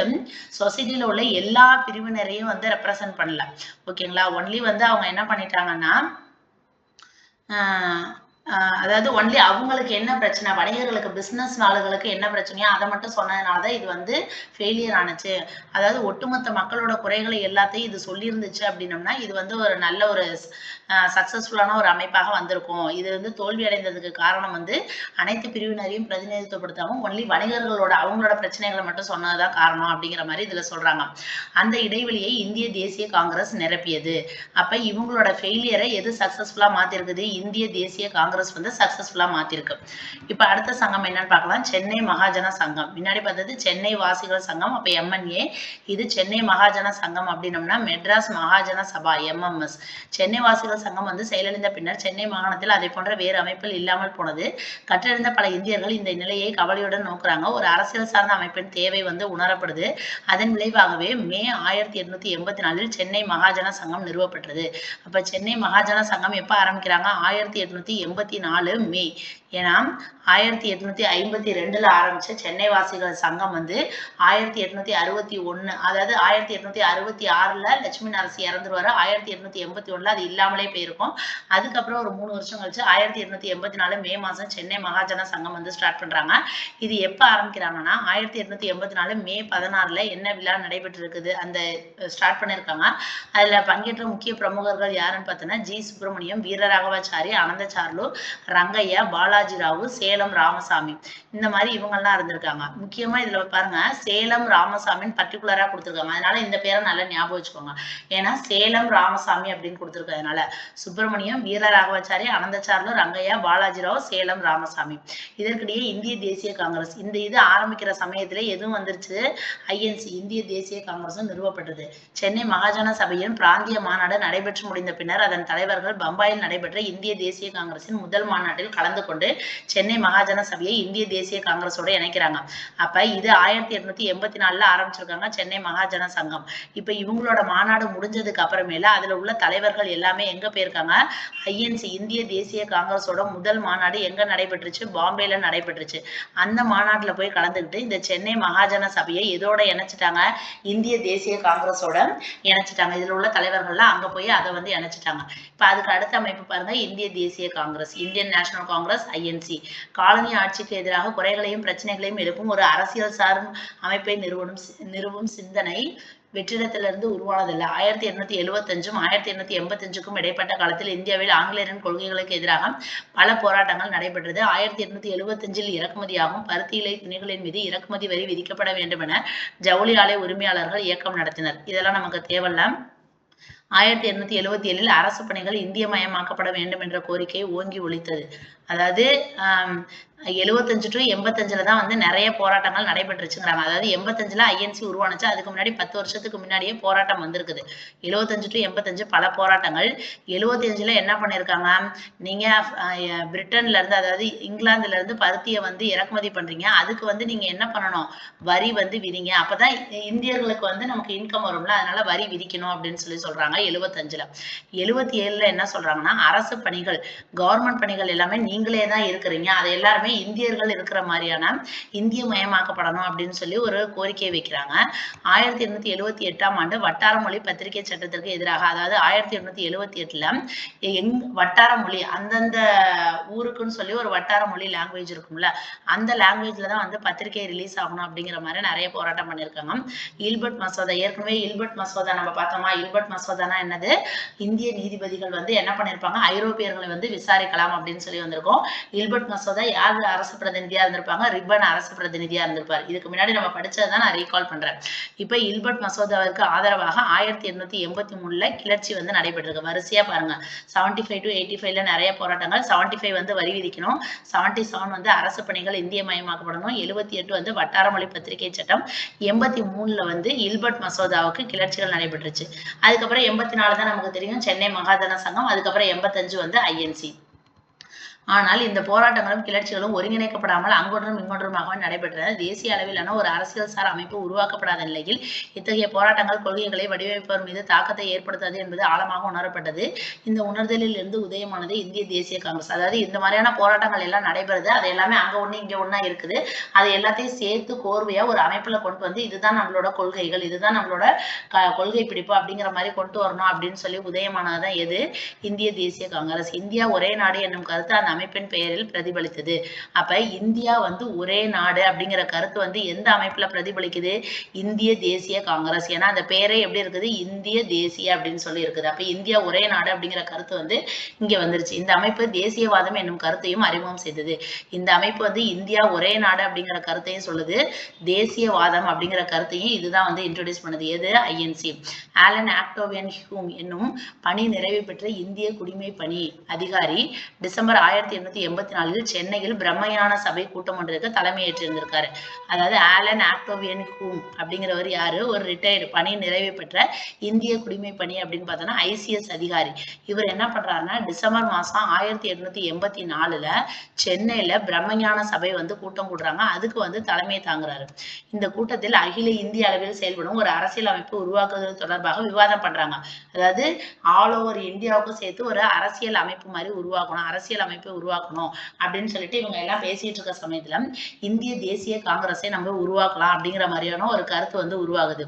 சொசைட்டில உள்ள எல்லா பிரிவினரையும் வந்து ரெப்ரசன்ட் பண்ணல. ஓகேங்களா, ஒன்லி வந்து அவங்க என்ன பண்ணிட்டாங்கன்னா அதாவது ஒன்லி அவங்களுக்கு என்ன பிரச்சனை, வணிகர்களுக்கு பிசினஸ் ஆளுகளுக்கு என்ன பிரச்சனையோ அதை மட்டும் சொன்னதுனாலதான் இது வந்து ஃபெயிலியர் ஆனுச்சு. அதாவது ஒட்டுமொத்த மக்களோட குறைகளை எல்லாத்தையும் இது சொல்லியிருந்துச்சு அப்படின்னம்னா இது வந்து ஒரு நல்ல ஒரு சக்சஸ்ஃபுல்லான ஒரு அமைப்பாக வந்திருக்கும். இது வந்து தோல்வி அடைந்ததுக்கு காரணம் வந்து அனைத்து பிரிவினரையும் பிரதிநிதித்துவப்படுத்தாமல் ஒன்லி வணிகர்களோட அவங்களோட பிரச்சனைகளை மட்டும் சொன்னதுதான் காரணம் அப்படிங்கிற மாதிரி இதுல சொல்றாங்க. அந்த இடைவெளியை இந்திய தேசிய காங்கிரஸ் நிரப்பியது. அப்ப இவங்களோட ஃபெயிலியரை எது சக்சஸ்ஃபுல்லா மாத்திருக்குது, இந்திய தேசிய காங்கிரஸ் வந்து சக்சஸ்ஃபுல்லா மாத்திருக்கு. இப்ப அடுத்த சங்கம் என்னன்னு பார்க்கலாம், சென்னை மகாஜன சங்கம். முன்னாடி பார்த்தது சென்னை வாசிகள் சங்கம், அப்ப எம்என்ஏ. இது சென்னை மகாஜன சங்கம் அப்படின்னம்னா மெட்ராஸ் மகாஜன சபா எம்எம்எஸ். சென்னை வாசிகள் சங்கம் வந்து செயலிழந்த பின்னர் சென்னை மாகாணத்தில் அதை போன்ற வேறு அமைப்பில் இல்லாமல் போனது. கற்றறிந்த பல இந்தியர்கள் இந்த நிலையை கவலையுடன் நோக்குறாங்க. ஒரு அரசியல் சார்ந்த அமைப்பின் தேவை வந்து உணரப்படுது. அதன் விளைவாகவே மே 1884 சென்னை மகாஜன சங்கம் நிறுவப்பட்டது. அப்ப சென்னை மகாஜன சங்கம் எப்ப ஆரம்பிக்கிறாங்க, 1884 மே. ஏன்னா 1852ல ஆரம்பிச்ச சென்னை வாசிகள் சங்கம் வந்து 1861, அதாவது 1866ல லட்சுமி நரசி இறந்துருவாரு. 1881ல அது இல்லாமலே போயிருக்கும். அதுக்கப்புறம் ஒரு 3 வருஷம் கழிச்சு 1884 மே மாசம் சென்னை மகாஜன சங்கம் வந்து ஸ்டார்ட் பண்றாங்க. இது எப்ப ஆரம்பிக்கிறாங்கன்னா 1884 மே 16ல என்ன விழா நடைபெற்று இருக்குது அந்த ஸ்டார்ட் பண்ணிருக்காங்க. அதுல பங்கேற்ற முக்கிய பிரமுகர்கள் யாருன்னு பார்த்தோன்னா ஜி சுப்பிரமணியம், வீரராகவாச்சாரி, அனந்தசார்லு, ரங்கையா, பாலாஜி ராவு, சேலம் ராமசாமி, இந்த மாதிரி இவங்க எல்லாம் இருந்திருக்காங்க. முக்கியமா இதுல பாருங்க சேலம் ராமசாமின்னு பர்டிகுலரா கொடுத்திருக்காங்க. அதனால இந்த பேரை நல்லா ஞாபகம் வச்சுக்கோங்க. ஏன்னா சேலம் ராமசாமி அப்படின்னு கொடுத்திருக்கிறதுனால சுப்பிரமணியம், வீரராகவாச்சாரி, அனந்தசார்லு, ரங்கையா, பாலாஜி ராவ், சேலம் ராமசாமி. இதற்கிடையே இந்திய தேசிய காங்கிரஸ் இந்த இது ஆரம்பிக்கிற சமயத்துல எதுவும் வந்துருச்சு, ஐஎன்சி இந்திய தேசிய காங்கிரஸும் நிறுவப்பட்டது. சென்னை மகாஜன சபையின் பிராந்திய மாநாடு நடைபெற்று முடிந்த பின்னர் அதன் தலைவர்கள் பம்பாயில் நடைபெற்ற இந்திய தேசிய காங்கிரசின் முதல் மாநாட்டில் கலந்து கொண்டு சென்னை மகாஜன சபையை இந்திய தேசிய காங்கிரஸோட இணைக்கிறாங்க. அப்ப இது 1884ல ஆரம்பிச்சிருக்காங்க சென்னை மகாஜன சங்கம். இப்ப இவங்களோட மாநாடு முடிஞ்சதுக்கு அப்புறமேல அதுல உள்ள தலைவர்கள் எல்லாமே எங்க போயிருக்காங்க, ஐஎன்சி இந்திய தேசிய காங்கிரஸோட முதல் மாநாடு எங்க நடைபெற்றுச்சு, பாம்பேல நடைபெற்றுச்சு. அந்த மாநாட்டுல போய் கலந்துக்கிட்டு இந்த சென்னை மகாஜன சபையை எதோட இணைச்சிட்டாங்க, இந்திய தேசிய காங்கிரஸோட இணைச்சிட்டாங்க. இதுல உள்ள தலைவர்கள்லாம் அங்க போய் அதை வந்து இணைச்சிட்டாங்க. இப்ப அதுக்கு அடுத்த அமைப்பு பாருங்க, இந்திய தேசிய Congress, Indian national Congress, INC. Colony ஆட்சிக்கு எதிராக குறைகளையும் பிரச்சனைகளையும் எழுப்பும் ஒரு அரசியல் சார்ந்த அமைப்பை நிறுவும் சிந்தனை வெற்றிடத்திலிருந்து உருவானதில்லை. 1875ம் 1885க்கும் இடைப்பட்ட காலத்தில் இந்தியாவில் ஆங்கிலேயரின் கொள்கைகளுக்கு எதிராக பல போராட்டங்கள் நடைபெற்றது. 1875ல் இறக்குமதியாகும் பருத்தி இலை துணிகளின் மீது இறக்குமதி வரி விதிக்கப்பட வேண்டும் என ஜவுளி ஆலை உரிமையாளர்கள் இயக்கம் நடத்தினர். இதெல்லாம் நமக்கு தேவையில்ல. 1877ல் அரசு பணிகள் இந்திய மயமாக்கப்பட வேண்டும் என்ற கோரிக்கை ஓங்கி ஒலித்தது. அதாவது 75 to 85 தான் வந்து நிறைய போராட்டங்கள் நடைபெற்றுச்சுங்கிறாங்க. அதாவது 85ல ஐஎன்சி உருவானுச்சு. அதுக்கு முன்னாடி 10 வருஷத்துக்கு முன்னாடியே போராட்டம் வந்திருக்குது. 75 to 85 பல போராட்டங்கள். 75ல என்ன பண்ணியிருக்காங்க, நீங்க பிரிட்டன்ல இருந்து, அதாவது இங்கிலாந்துல இருந்து பருத்தியை வந்து இறக்குமதி பண்றீங்க, அதுக்கு வந்து நீங்க என்ன பண்ணணும், வரி வந்து விதிங்க, அப்பதான் இந்தியர்களுக்கு வந்து நமக்கு இன்கம் வரும்ல, அதனால வரி விதிக்கணும் அப்படின்னு சொல்றாங்க 75ல. 77ல என்ன சொல்றாங்கன்னா, அரசு பணிகள், கவர்மெண்ட் பணிகள் எல்லாமே நீங்களே தான் இருக்கிறீங்க, அதை எல்லாருமே இந்தியர்கள் இருக்கிற மாதிரியான இந்திய மயமாக்கப்படணும் அப்படின்னு சொல்லி ஒரு கோரிக்கை வைக்கிறாங்க. 1878ஆம் ஆண்டு வட்டார மொழி பத்திரிகை சட்டத்திற்கு எதிராக, அதாவது 1878ல வட்டார மொழி, அந்தந்த ஊருக்குன்னு சொல்லி ஒரு வட்டார மொழி லாங்குவேஜ் இருக்கும்ல, அந்த லாங்குவேஜ்ல தான் வந்து பத்திரிகை ரிலீஸ் ஆகணும் அப்படிங்கிற மாதிரி நிறைய போராட்டம் பண்ணியிருக்காங்க. இல்பர்ட் மசோதா, ஏற்கனவே இல்பர்ட் மசோதா நம்ம பார்த்தோமா, இல்பர்ட் மசோதானா என்னது, இந்திய நீதிபதிகள் வந்து என்ன பண்ணிருப்பாங்க, ஐரோப்பியர்களை வந்து விசாரிக்கலாம் அப்படின்னு சொல்லி வந்திருக்கோம். இல்பர்ட் மசோதா யார் அரசு பிரதிநிதியா இருந்திருப்பாங்க, ரிப்பன் அரசு பிரதிநிதியா இருந்திருப்பார். இதுக்கு முன்னாடி நம்ம படிச்சதான் நான் ரீகால் பண்றேன். இப்ப இல்பர்ட் மசோதாவிற்கு ஆதரவாக 1883ல கிளர்ச்சி வந்து நடைபெற்றிருக்கு. வரிசையா பாருங்க, 75 to 85ல நிறைய போராட்டங்கள். 75 வந்து வரி விதிக்கணும், 77 வந்து அரசு பணிகள் இந்திய மயமாக்கப்படணும், 78 வந்து வட்டார மொழி பத்திரிகை சட்டம், 83ல வந்து இல்பர்ட் மசோதாவுக்கு கிளர்ச்சிகள் நடைபெற்றுச்சு. அதுக்கப்புறம் 84 தான் நமக்கு தெரியும் சென்னை மகாஜன சங்கம், அதுக்கப்புறம் 85 வந்து ஐஎன்சி. ஆனால் இந்த போராட்டங்களும் கிளர்ச்சிகளும் ஒருங்கிணைக்கப்படாமல் அங்கொன்றும் இங்கொன்றுமாக நடைபெற்றன. தேசிய அளவிலான ஒரு அரசியல் சார் அமைப்பு உருவாக்கப்படாத நிலையில் இத்தகைய போராட்டங்கள் கொள்கைகளை வடிவமைப்பவர் மீது தாக்கத்தை ஏற்படுத்தாது என்பது ஆழமாக உணரப்பட்டது. இந்த உணர்தலில் இருந்து உதயமானது இந்திய தேசிய காங்கிரஸ். அதாவது இந்த மாதிரியான போராட்டங்கள் எல்லாம் நடைபெறுது, அது எல்லாமே அங்க ஒண்ணு இங்க ஒண்ணா இருக்குது, அது எல்லாத்தையும் சேர்த்து கோர்வையா ஒரு அமைப்புல கொண்டு வந்து இதுதான் நம்மளோட கொள்கைகள், இதுதான் நம்மளோட கொள்கை பிடிப்பு அப்படிங்கிற மாதிரி கொண்டு வரணும் அப்படின்னு சொல்லி உதயமானதுதான் எது, இந்திய தேசிய காங்கிரஸ். இந்தியா ஒரே நாடு என்னும் கருத்து அந்த அமைப்பின் பெயரில் பிரதிபலித்தது. அப்ப இந்தியா வந்து ஒரே நாடு அப்படிங்கிற கருத்து வந்து எந்த அமைப்புல பிரதிபலிக்குது, இந்திய தேசிய காங்கிரஸ். ஏன்னா அந்த பெயரே எப்படி இருக்குது, இந்திய தேசிய அப்படின்னு சொல்லி இருக்குது. அப்ப இந்தியா ஒரே நாடு அப்படிங்கிற கருத்து வந்து இங்க வந்துருச்சு. இந்த அமைப்பு தேசியவாதம் என்னும் கருத்தையும் அறிமுகம் செய்தது. இந்த அமைப்பு வந்து இந்தியா ஒரே நாடு அப்படிங்கிற கருத்தையும் சொல்லுது, தேசியவாதம் அப்படிங்கிற கருத்தையும் இதுதான் வந்து இன்ட்ரோடியூஸ் பண்ணுது. எது, ஐஎன்சி. ஆலன் ஆக்டோவியன் ஹியூம் என்னும் பணி நிறைவு பெற்ற இந்திய குடிமை பணி அதிகாரி டிசம்பர் 1884 சென்னையில் பிரம்மஞான சபை கூட்டம் ஒன்றிற்கு தலைமையேற்றிருந்திருக்காரு. அதாவது ஆலன் ஆக்டோவியன் ஹியூம் அப்படிங்கிறவர் யாரு, ஒரு ரிட்டையர்டு பணி நிறைவு பெற்ற இந்திய குடிமை பணி அப்படின்னு பார்த்தோம்னா ஐசிஎஸ் அதிகாரி. இவர் என்ன பண்றாருன்னா, டிசம்பர் மாசம் 1884ல சென்னையில பிரம்மஞான சபை வந்து கூட்டம் கூடுறாங்க, அதுக்கு வந்து தலைமை தாங்குறாரு. இந்த கூட்டத்தில் அகில இந்திய அளவில் செயல்படும் ஒரு அரசியல் அமைப்பு உருவாக்குவது தொடர்பாக விவாதம் பண்றாங்க. அதாவது ஆல் ஓவர் இந்தியாவுக்கும் சேர்த்து ஒரு அரசியல் அமைப்பு மாதிரி உருவாக்கணும், அரசியல் அமைப்பை உருவாக்கணும் அப்படின்னு சொல்லிட்டு இவங்க எல்லாம் பேசிட்டு இருக்க சமயத்துல இந்திய தேசிய காங்கிரஸை நம்ம உருவாக்கலாம் அப்படிங்கிற மாதிரியான ஒரு கருத்து வந்து உருவாகுது.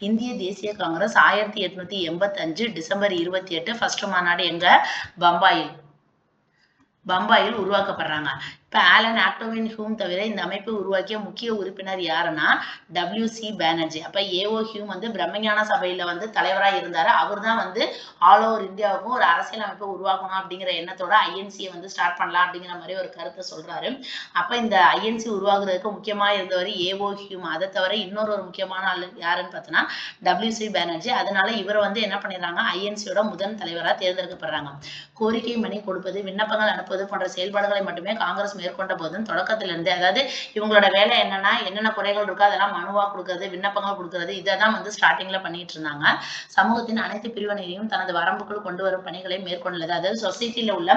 இந்திய தேசிய காங்கிரஸ் 1885 டிசம்பர் 28 ஃபர்ஸ்ட் மாநாடு எங்க, பம்பாயில் உருவாக்கப்படுறாங்க. இப்ப ஆலன் ஆக்டோவியன் ஹியூம் தவிர இந்த அமைப்பை உருவாக்கிய முக்கிய உறுப்பினர் யாருன்னா WC பானர்ஜி. அப்ப ஏஓ ஹியூம் வந்து பிரம்மஞான சபையில வந்து தலைவராக இருந்தாரு. அவர் தான் வந்து ஆல் ஓவர் இந்தியாவுக்கும் ஒரு அரசியல் அமைப்பை உருவாக்கணும் அப்படிங்கிற எண்ணத்தோட ஐஎன்சியை வந்து ஸ்டார்ட் பண்ணலாம் அப்படிங்கிற மாதிரி ஒரு கருத்தை சொல்றாரு. அப்ப இந்த ஐஎன்சி உருவாக்குறதுக்கு முக்கியமா இருந்தவர் ஏஓ ஹியூம். அதை தவிர இன்னொரு முக்கியமான ஆள் யாருன்னு பார்த்தோன்னா WC பானர்ஜி. அதனால இவரை வந்து என்ன பண்ணிடுறாங்க, ஐஎன்சியோட முதல் தலைவராக தேர்ந்தெடுக்கப்படுறாங்க. கோரிக்கை மணி கொடுப்பது, விண்ணப்பங்கள் அனுப்புவது போன்ற செயல்பாடுகளை மட்டுமே காங்கிரஸ் மேற்கொண்ட போதும் தொடக்கத்திலிருந்து, அதாவது இவங்களோட வேலை என்னன்னா, என்னென்ன குறைகள் இருக்கோ அதெல்லாம் மனுவா கொடுக்கறது, விண்ணப்பங்கள் கொடுக்கறது, இதைதான் வந்து ஸ்டார்டிங்ல பண்ணிட்டு இருந்தாங்க. சமூகத்தின் அனைத்து பிரிவினரையும் தனது வரம்புக்குள் கொண்டு வரும் பணிகளை மேற்கொண்டது. அதாவது சொசைட்டில உள்ள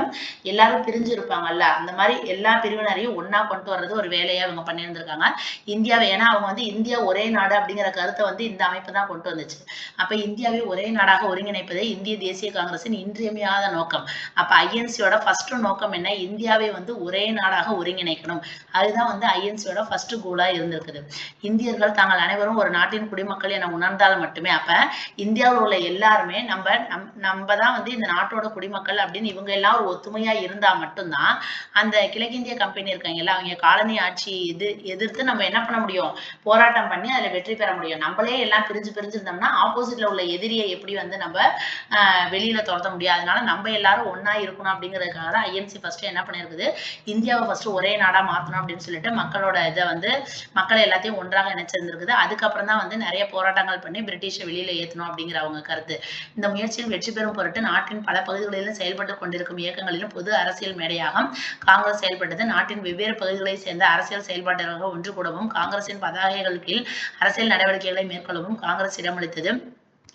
எல்லாரும் பிரிஞ்சு இருப்பாங்கல்ல, அந்த மாதிரி எல்லா பிரிவினரையும் ஒன்னா கொண்டு வர்றது ஒரு வேலையா இவங்க பண்ணியிருந்திருக்காங்க. இந்தியாவை, ஏன்னா அவங்க வந்து இந்தியா ஒரே நாடு அப்படிங்கிற கருத்தை வந்து இந்த அமைப்பு தான் கொண்டு வந்துச்சு. அப்ப இந்தியாவை ஒரே நாடாக ஒருங்கிணைப்பதே இந்திய தேசிய காங்கிரசின் இன்றியமையாத நோக்கம். அப்ப ஐஎன்சியோட ஃபர்ஸ்ட் நோக்கம் என்ன, இந்தியாவை வந்து ஒரே நாடாக ஒருங்கிணைக்கணும். அதுதான் வந்து ஐஎன்சியோட ஃபர்ஸ்ட் கோலா இருந்திருக்குது. இந்தியர்கள் தாங்கள் அனைவரும் ஒரு நாட்டின் குடிமக்கள் என உணர்ந்தால் மட்டுமே, அப்ப இந்தியாவில் உள்ள எல்லாருமே நம்ம தான் வந்து இந்த நாட்டோட குடிமக்கள் அப்படின்னு இவங்க எல்லாம் ஒரு ஒத்துமையா இருந்தா மட்டும்தான் அந்த கிழக்கிந்திய கம்பெனி இருக்காங்கல்ல, அவங்க காலனி ஆட்சி எதிர்த்து நம்ம என்ன பண்ண முடியும், போராட்டம் பண்ணி அதுல வெற்றி பெற முடியும். நம்மளே எல்லாம் பிரிஞ்சு இருந்தோம்னா ஆப்போசிட்ல உள்ள எதிரியை எப்படி வந்து நம்ம வெளியில துரத்த முடியும். அதனால நம்ம எல்லாரும் ஒன்னா இருக்கணும் அப்படிங்கிறதுக்காக தான் ஐஎன்சி ஃபர்ஸ்ட் என்ன பண்ணிருக்குது, இந்தியாவை இந்தியாவை ஃபர்ஸ்ட் ஒரே நாடா மாத்தணும் அப்படின்னு சொல்லிட்டு மக்களோட இதை வந்து மக்களை எல்லாத்தையும் ஒன்றாக இணைச்சிருந்திருக்குது. அதுக்கப்புறம் தான் வந்து நிறைய போராட்டங்கள் பண்ணி பிரிட்டிஷை வெளியில ஏத்தணும் அப்படிங்கிற அவங்க கருத்து. இந்த முயற்சியில் வெற்றி பெறும் பொருட்டு நாட்டின் பல பகுதிகளிலும் செயல்பட்டு கொண்டிருக்கும் இயக்கங்களிலும் பொது அரசியல் மேடையாக காங்கிரஸ் செயல்பட்டது. நாட்டின் வெவ்வேறு பகுதிகளை சேர்ந்த அரசியல் செயல்பாட்டாளர்கள் ஒன்று கூடவும் காங்கிரசின் பதாகைகள் கீழ் அரசியல் நடவடிக்கைகளை மேற்கொள்ளவும் காங்கிரஸ் இடமளித்தது.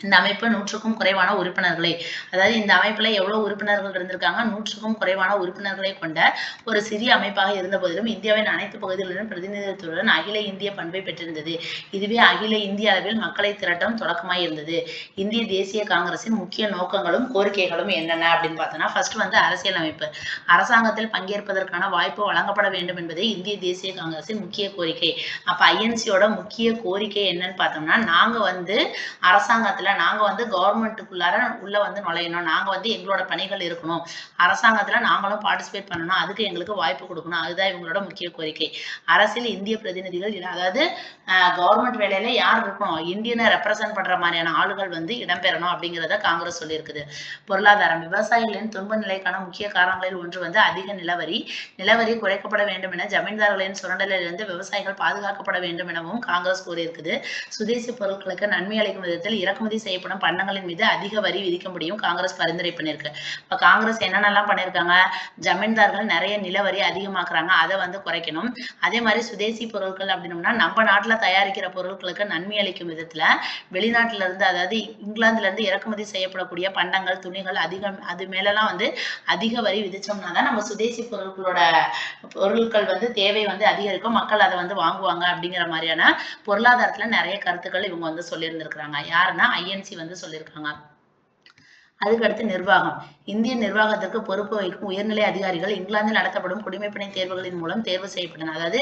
இந்த அமைப்பு 100க்கும் குறைவான உறுப்பினர்களை, அதாவது இந்த அமைப்புல எவ்வளவு உறுப்பினர்கள் இருந்திருக்காங்க, 100க்கும் குறைவான உறுப்பினர்களை கொண்ட ஒரு சிறிய அமைப்பாக இருந்த போதிலும் இந்தியாவின் அனைத்து பகுதிகளிலும் பிரதிநிதித்துவத்துடன் அகில இந்திய பண்பை பெற்றிருந்தது. இதுவே அகில இந்திய அளவில் மக்களை திரட்டும் தொடக்கமாய் இருந்தது. இந்திய தேசிய காங்கிரசின் முக்கிய நோக்கங்களும் கோரிக்கைகளும் என்னென்ன அப்படின்னு பார்த்தோம்னா, ஃபர்ஸ்ட் வந்து அரசியல் அமைப்பு. அரசாங்கத்தில் பங்கேற்பதற்கான வாய்ப்பு வழங்கப்பட வேண்டும் என்பதே இந்திய தேசிய காங்கிரசின் முக்கிய கோரிக்கை. அப்ப ஐஎன்சியோட முக்கிய கோரிக்கை என்னன்னு பார்த்தோம்னா, நாங்க வந்து அரசாங்கத்துல நாங்க வந்து கவர்மெண்ட்டுக்குள்ளார உள்ள வந்து நுழையணும், நாங்க வந்து எங்களோட பணிகள் இருக்கணும், அரசாங்கத்துல நாங்களும் பார்ட்டிசிபேட் பண்ணணும், அதுக்கு எங்களுக்கு வாய்ப்பு கொடுக்கணும், அதுதான் இவங்களோட முக்கிய கோரிக்கை. அரசியல் இந்திய பிரதிநிதிகள், அதாவது கவர்மெண்ட் வேலையில யார் இருக்கணும், இந்தியனை ரெப்ரசன்ட் பண்ற மாதிரியான ஆளுகள் வந்து இடம்பெறணும் அப்படிங்கிறத காங்கிரஸ் சொல்லியிருக்குது. பொருளாதாரம். விவசாயிகளின் துன்ப நிலைக்கான முக்கிய காரணங்களில் ஒன்று வந்து அதிக நிலவரி. நிலவரி குறைக்கப்பட வேண்டும் என, ஜமீன்தார்களின் சுரண்டலிலிருந்து விவசாயிகள் பாதுகாக்கப்பட வேண்டும் எனவும் காங்கிரஸ் கூறியிருக்குது. சுதேசி பொருட்களுக்கு நன்மை அளிக்கும் விதத்தில் இறக்குமதி செய்யப்படும் பண்டங்களின் மீது அதிக வரி விதிக்க முடியும் காங்கிரஸ் பரிந்துரை பண்ணிருக்கு. இப்ப காங்கிரஸ் என்னென்னலாம் பண்ணிருக்காங்க, ஜமீன்தார்கள் நிறைய நிலவரி அதிகமாக்குறாங்க, அதை வந்து குறைக்கணும். அதே மாதிரி சுதேசி பொருட்கள் அப்படின்னோம்னா நம்ம நாட்டுல தயாரிக்கிற பொருட்களுக்கு நன்மை அளிக்கும் விதத்துல வெளிநாட்டுல இருந்து, அதாவது இங்கிலாந்துல இருந்து இறக்குமதி செய்யப்படக்கூடிய பண்டங்கள், துணிகள் அதிகம், அது மேலெல்லாம் வந்து அதிக வரி விதிச்சோம்னாதான் நம்ம சுதேசி பொருட்கள் வந்து தேவை வந்து அதிகரிக்கும், மக்கள் அதை வந்து வாங்குவாங்க அப்படிங்கிற மாதிரியான பொருளாதாரத்துல நிறைய கருத்துக்கள் இவங்க வந்து சொல்லியிருந்திருக்கிறாங்க. யாருன்னா ஐஎன்சி வந்து சொல்லியிருக்காங்க. அதுக்கடுத்து நிர்வாகம். இந்திய நிர்வாகத்திற்கு பொறுப்பு வகிக்கும் உயர்நிலை அதிகாரிகள் இங்கிலாந்தில் நடத்தப்படும் குடிமைப்பணி தேர்வுகளின் மூலம் தேர்வு செய்யப்பட்டன. அதாவது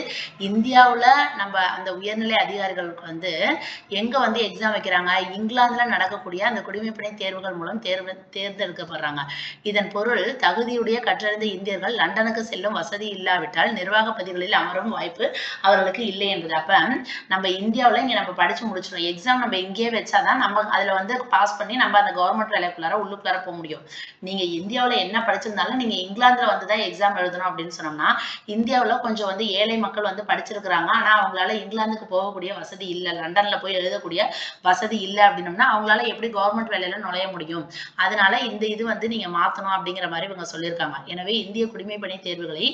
இந்தியாவுல நம்ம அந்த உயர்நிலை அதிகாரிகளுக்கு வந்து எங்க வந்து எக்ஸாம் வைக்கிறாங்க, இங்கிலாந்துல நடக்கக்கூடிய அந்த குடிமைப்பணி தேர்வுகள் மூலம் தேர்ந்தெடுக்கப்படுறாங்க. இதன் பொருள் தகுதியுடைய கற்றறிந்த இந்தியர்கள் லண்டனுக்கு செல்லும் வசதி இல்லாவிட்டால் நிர்வாக பதவிகளில் அமரும் வாய்ப்பு அவர்களுக்கு இல்லை என்பது. அப்ப நம்ம இந்தியாவுல இங்க நம்ம படிச்சு முடிச்சிடும், எக்ஸாம் நம்ம இங்கேயே வச்சாதான் நம்ம அதுல வந்து பாஸ் பண்ணி நம்ம அந்த கவர்மெண்ட் வேலைக்குள்ளார உள்ளுக்குள்ளார போக முடியும். நீங்க இந்தியாவுல என்ன படிச்சிருந்தாலும் நீங்க இங்கிலாந்துல வந்துதான் எக்ஸாம் எழுதணும் அப்படின்னு சொன்னோம்னா, இந்தியாவுல கொஞ்சம் வந்து ஏழை மக்கள் வந்து படிச்சிருக்கிறாங்க, ஆனா அவங்களால இங்கிலாந்துக்கு போகக்கூடிய வசதி இல்லை, லண்டன்ல போய் எழுதக்கூடிய வசதி இல்லை அப்படின்னோம்னா அவங்களால எப்படி கவர்மெண்ட் வேலையில நுழைய முடியும். அதனால இந்த இது வந்து நீங்க மாத்தணும் அப்படிங்கிற மாதிரி இவங்க சொல்லியிருக்காங்க. எனவே இந்திய குடிமைப்பணி தேர்வுகளை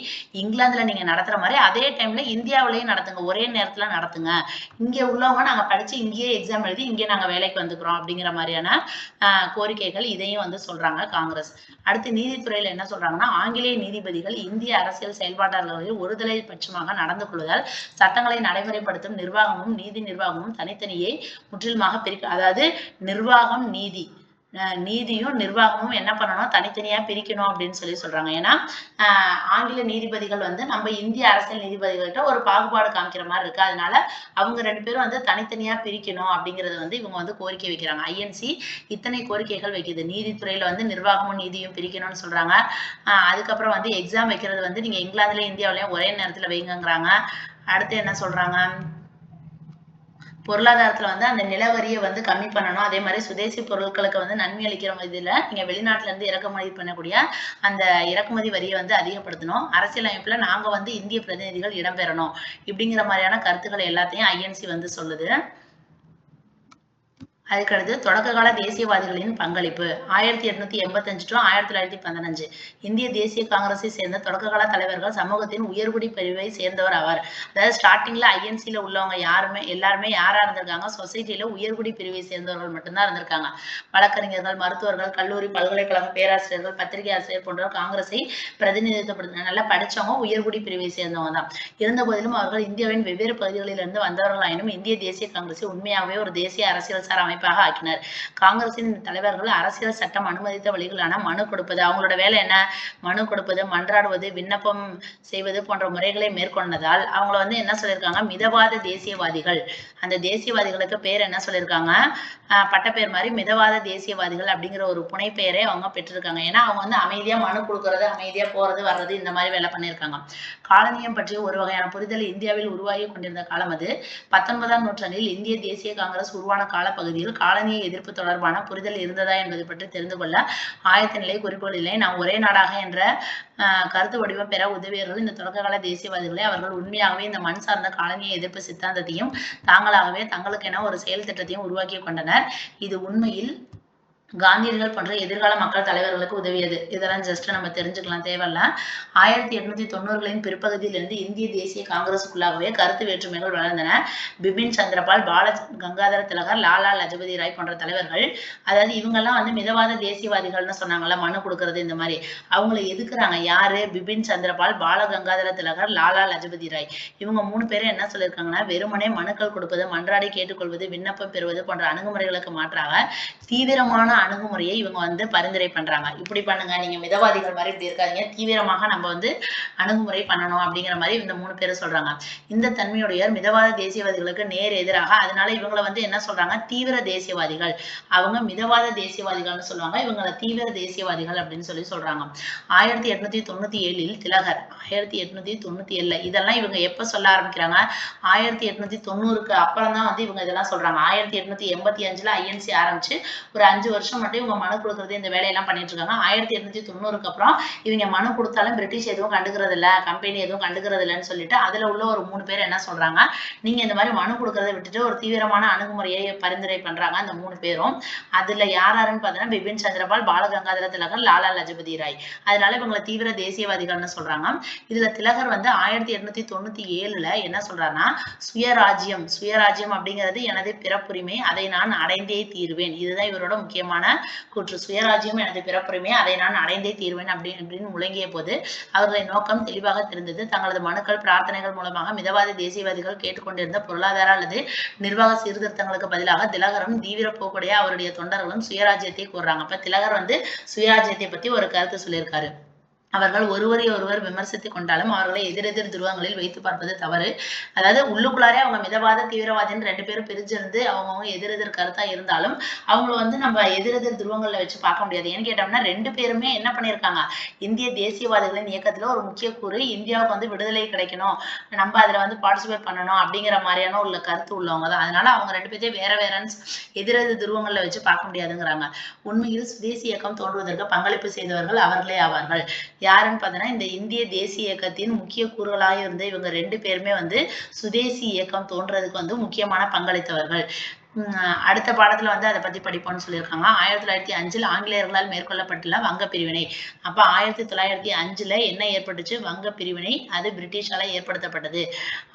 இங்கிலாந்துல நீங்க நடத்துற மாதிரி அதே டைம்ல இந்தியாவிலேயே நடத்துங்க, ஒரே நேரத்துல நடத்துங்க. இங்க உள்ளவங்க நாங்க படிச்சு இங்கேயே எக்ஸாம் எழுதி இங்கே நாங்க வேலைக்கு வந்துக்கிறோம் அப்படிங்கிற மாதிரியான கோரிக்கைகள் இதையும் வந்து சொல்றாங்க காங்கிரஸ். அடுத்து நீதித்துறையில என்ன சொல்றாங்கன்னா, ஆங்கிலேய நீதிபதிகள் இந்திய அரசியல் செயல்பாட்டாளர்களில் ஒருதலை பட்சமாக நடந்து கொள்வதால் சட்டங்களை நடைமுறைப்படுத்தும் நிர்வாகமும் நீதி நிர்வாகமும் தனித்தனியே முற்றிலுமாக அதாவது நிர்வாகம் நீதியும் நிர்வாகமும் என்ன பண்ணணும், தனித்தனியா பிரிக்கணும் அப்படின்னு சொல்றாங்க. ஏன்னா ஆங்கில நீதிபதிகள் வந்து நம்ம இந்திய அரசியல் நீதிபதிகள்கிட்ட ஒரு பாகுபாடு காமிக்கிற மாதிரி இருக்கு, அதனால அவங்க 2 பேரும் வந்து தனித்தனியா பிரிக்கணும் அப்படிங்கறது வந்து இவங்க வந்து கோரிக்கை வைக்கிறாங்க. ஐஎன்சி இத்தனை கோரிக்கைகள் வைக்குது. நீதித்துறையில வந்து நிர்வாகமும் நீதியும் பிரிக்கணும்னு சொல்றாங்க. அதுக்கப்புறம் வந்து எக்ஸாம் வைக்கிறது வந்து நீங்க இங்கிலாந்துலயும் இந்தியாவிலயும் ஒரே நேரத்துல வைங்கிறாங்க. அடுத்து என்ன சொல்றாங்க, பொருளாதாரத்துல வந்து அந்த நிலவரியை வந்து கம்மி பண்ணணும், அதே மாதிரி சுதேசி பொருட்களுக்கு வந்து நன்மை அளிக்கிற இதுல நீங்க வெளிநாட்டுல இருந்து இறக்குமதி பண்ணக்கூடிய அந்த இறக்குமதி வரியை வந்து அதிகப்படுத்தணும். அரசியலமைப்புல நாங்க வந்து இந்திய பிரதிநிதிகள் இடம்பெறணும் இப்படிங்கிற மாதிரியான கருத்துக்கள் எல்லாத்தையும் ஐஎன்சி வந்து சொல்லுது. அதுக்கடுத்து தொடக்க கால தேசியவாதிகளின் பங்களிப்பு 1885 to 1915. இந்திய தேசிய காங்கிரஸை சேர்ந்த தொடக்க கால தலைவர்கள் சமூகத்தின் உயர்குடி பிரிவை சேர்ந்தவர் ஆவார். அதாவது ஸ்டார்டிங்ல ஐஎன்சில உள்ளவங்க எல்லாருமே யாரா இருந்திருக்காங்க, சொசைட்டில உயர்குடி பிரிவை சேர்ந்தவர்கள் மட்டும்தான் இருந்திருக்காங்க. வழக்கறிஞர்கள், மருத்துவர்கள், கல்லூரி பல்கலைக்கழக பேராசிரியர்கள், பத்திரிகை ஆசிரியர் போன்றவர் காங்கிரஸை பிரதிநிதித்துவப்படுத்த நல்லா படிச்சவங்க உயர்குடி பிரிவை சேர்ந்தவங்க தான். இருந்த போதிலும் அவர்கள் இந்தியாவின் வெவ்வேறு பகுதிகளிலிருந்து வந்தவர்களாயினும் இந்திய தேசிய காங்கிரஸை உண்மையாகவே ஒரு தேசிய அரசியல் சார் அமைப்பாக ஆக்கினர். காங்கிரசின் தலைவர்கள் அரசியல் சட்டம் அனுமதித்த வழிகளான மனு கொடுப்பது, அவங்களோட வேலை என்ன, மனு கொடுப்பது, மன்றாடுவது, விண்ணப்பம் செய்வது போன்ற முறைகளை மேற்கொண்டதால் அவங்கள வந்து என்ன சொல்லியிருக்காங்க, மிதவாத தேசியவாதிகள். அந்த தேசியவாதிகளுக்கு பேர் என்ன சொல்லியிருக்காங்க, பட்டப்பேர் மாதிரி மிதவாத தேசியவாதிகள் அப்படிங்கிற ஒரு புனை பெயரை அவங்க பெற்றிருக்காங்க. ஏன்னா அவங்க வந்து அமைதியா மனு கொடுக்கறது, அமைதியா போறது வர்றது இந்த மாதிரி வேலை பண்ணியிருக்காங்க. காலனியம் பற்றிய ஒரு வகையான புரிதல் இந்தியாவில் உருவாகி கொண்டிருந்த காலம் அது. 19ஆம் நூற்றாண்டில் இந்திய தேசிய காங்கிரஸ் உருவான காலப்பகுதியில் மத்தியில் காலனிய எதிர்ப்பு தொடர்பான புரிதல் இருந்ததா என்பது பற்றி தெரிந்து கொள்ள ஆயத்த நிலை குறிப்புகளில்லை. நாம் ஒரே நாடாக என்ற கருத்து வடிவம் பெற உதவியவர்கள் இந்த தொடக்ககால தேசியவாதிகளை. அவர்கள் உண்மையாகவே இந்த மண் சார்ந்த காலனிய எதிர்ப்பு சித்தாந்தத்தையும் தாங்களாகவே தங்களுக்கென ஒரு செயல் திட்டத்தையும் உருவாக்கி கொண்டனர். இது உண்மையில் காந்தியடிகள் போன்ற எதிர்கால மக்கள் தலைவர்களுக்கு உதவியது. இதெல்லாம் ஜஸ்ட் நம்ம தெரிஞ்சுக்கலாம், தேவையில்ல. 1890களின் பிற்பகுதியிலிருந்து இந்திய தேசிய காங்கிரசுக்குள்ளாகவே கருத்து வேற்றுமைகள் வளர்ந்தன. பிபின் சந்திரபால், பால கங்காதர திலகர், லாலா லஜபதி ராய் போன்ற தலைவர்கள், அதாவது இவங்கெல்லாம் வந்து மிதவாத தேசியவாதிகள்னு சொன்னாங்கல்ல, மனு கொடுக்கறது இந்த மாதிரி, அவங்களை எதுக்குறாங்க யாரு? பிபின் சந்திரபால், பால கங்காதர திலகர், லாலா லஜபதி ராய். இவங்க 3 பேரும் என்ன சொல்லியிருக்காங்கன்னா, வெறுமனே மனுக்கள் கொடுப்பது, மன்றாடி கேட்டுக்கொள்வது, விண்ணப்பம் பெறுவது போன்ற அணுகுமுறைகளுக்கு மாற்றாக தீவிரமான அணுகுமுறையை இவங்க வந்து பரிந்துரை பண்றாங்க. இப்படி பண்ணுங்க, நீங்க மிதவாதிகள் மாதிரி இப்படி இருக்காதீங்க, தீவிரமாக நம்ம வந்து அணுகுமுறை பண்ணணும் அப்படிங்கிற மாதிரி இந்த 3 பேரும் சொல்றாங்க. இந்த தன்மையுடைய மிதவாத தேசியவாதிகளுக்கு நேர் எதிராக, அதனால இவங்களை வந்து என்ன சொல்றாங்க? தீவிர தேசியவாதிகள். அவங்க மிதவாத தேசியவாதிகள்னு சொல்லுவாங்க, இவங்களை தீவிர தேசியவாதிகள் அப்படின்னு சொல்றாங்க. 1897 திலகர், 1897 இதெல்லாம் இவங்க எப்ப சொல்ல ஆரம்பிக்கிறாங்க? 1890க்கு அப்புறம் தான் வந்து இவங்க இதெல்லாம் சொல்றாங்க. 1885 ஐஎன்சி ஆரம்பிச்சு ஒரு 5 வருஷம் மட்டும் இவங்க மனு கொடுக்கறது இந்த வேலையெல்லாம் பண்ணிட்டு இருக்காங்க. 1890க்கு அப்புறம் இவங்க மனு கொடுத்தாலும் பிரிட்டிஷ் எதுவும் கண்டுக்கிறது இல்ல, கம்பெனி எதுவும் கண்டுக்கிறது இல்லைன்னு சொல்லிட்டு அதுல உள்ள ஒரு 3 பேர் என்ன சொல்றாங்க, நீங்க இந்த மாதிரி மனு கொடுக்கறத விட்டுட்டு ஒரு தீவிரமான அணுகுமுறையை பரிந்துரை பண்றாங்க அந்த 3 பேரும். அதுல யாருன்னு பார்த்தீங்கன்னா பிபின் சந்திரபால், பால கங்காதர திலகர், லாலா லஜபதி ராய். அதனால இவங்களை தீவிர தேசியவாதிகள்னு சொல்றாங்க. இதுல திலகர் வந்து 1897 என்ன சொல்றாருன்னா, சுயராஜ்யம் அப்படிங்கிறது எனது பிறப்புரிமை, அதை நான் அடைந்தே தீருவேன். இதுதான் இவரோட முக்கியமான கூற்று. சுயராஜ்யம் எனது பிறப்புரிமை, அதை நான் அடைந்தே தீர்வேன் அப்படின்னு முழங்கிய போது அவர்களின் நோக்கம் தெளிவாக தெரிந்தது. தங்களது மனுக்கள், பிரார்த்தனைகள் மூலமாக மிதவாத தேசியவாதிகள் கேட்டுக்கொண்டிருந்த பொருளாதார அல்லது நிர்வாக சீர்திருத்தங்களுக்கு பதிலாக திலகரும் தீவிர போக்குடைய அவருடைய தொண்டர்களும் சுயராஜ்யத்தை கோர்றாங்க. அப்ப திலகர் வந்து சுயராஜ்யத்தை பத்தி ஒரு கருத்து சொல்லியிருக்காரு. அவர்கள் ஒருவரை ஒருவர் விமர்சித்துக் கொண்டாலும் அவர்களை எதிரெதிர் துருவங்களில் வைத்து பார்ப்பது தவறு. அதாவது உள்ளுக்குள்ளாரே அவங்க மிதவாத தீவிரவாதின்னு 2 பேரும் பிரிஞ்சிருந்து அவங்கவுங்க எதிரெதிர் கருத்தா இருந்தாலும் அவங்கள வந்து நம்ம எதிரெதிர் துருவங்கள்ல வச்சு பார்க்க முடியாது. ஏன்னு கேட்டோம்னா 2 பேருமே என்ன பண்ணியிருக்காங்க, இந்திய தேசியவாதிகளின் இயக்கத்துல ஒரு முக்கிய கூறு, இந்தியாவுக்கு வந்து விடுதலை கிடைக்கணும், நம்ம அதுல வந்து பார்ட்டிசிபேட் பண்ணணும் அப்படிங்கிற மாதிரியான உள்ள கருத்து உள்ளவங்க தான். அதனால அவங்க 2 பேர்த்தையும் வேற எதிரெதிர் துருவங்கள்ல வச்சு பார்க்க முடியாதுங்கிறாங்க. உண்மையில் சுதேசி இயக்கம் தோன்றுவதற்கு பங்களிப்பு செய்தவர்கள் அவர்களே ஆவார்கள். யாருன்னு பார்த்தீங்கன்னா, இந்த இந்திய தேசிய இயக்கத்தின் முக்கிய கூறுகளாக இருந்த இவங்க 2 பேருமே வந்து சுதேசி இயக்கம் தோன்றதுக்கு வந்து முக்கியமான பங்களித்தவர்கள். அடுத்த பாடத்துல வந்து அதை பத்தி படிப்போம்னு சொல்லியிருக்காங்க. 1905 ஆங்கிலேயர்களால் மேற்கொள்ளப்பட்டுள்ள வங்க பிரிவினை. அப்ப 1905 என்ன ஏற்பட்டுச்சு? வங்க பிரிவினை. அது பிரிட்டிஷால ஏற்படுத்தப்பட்டது.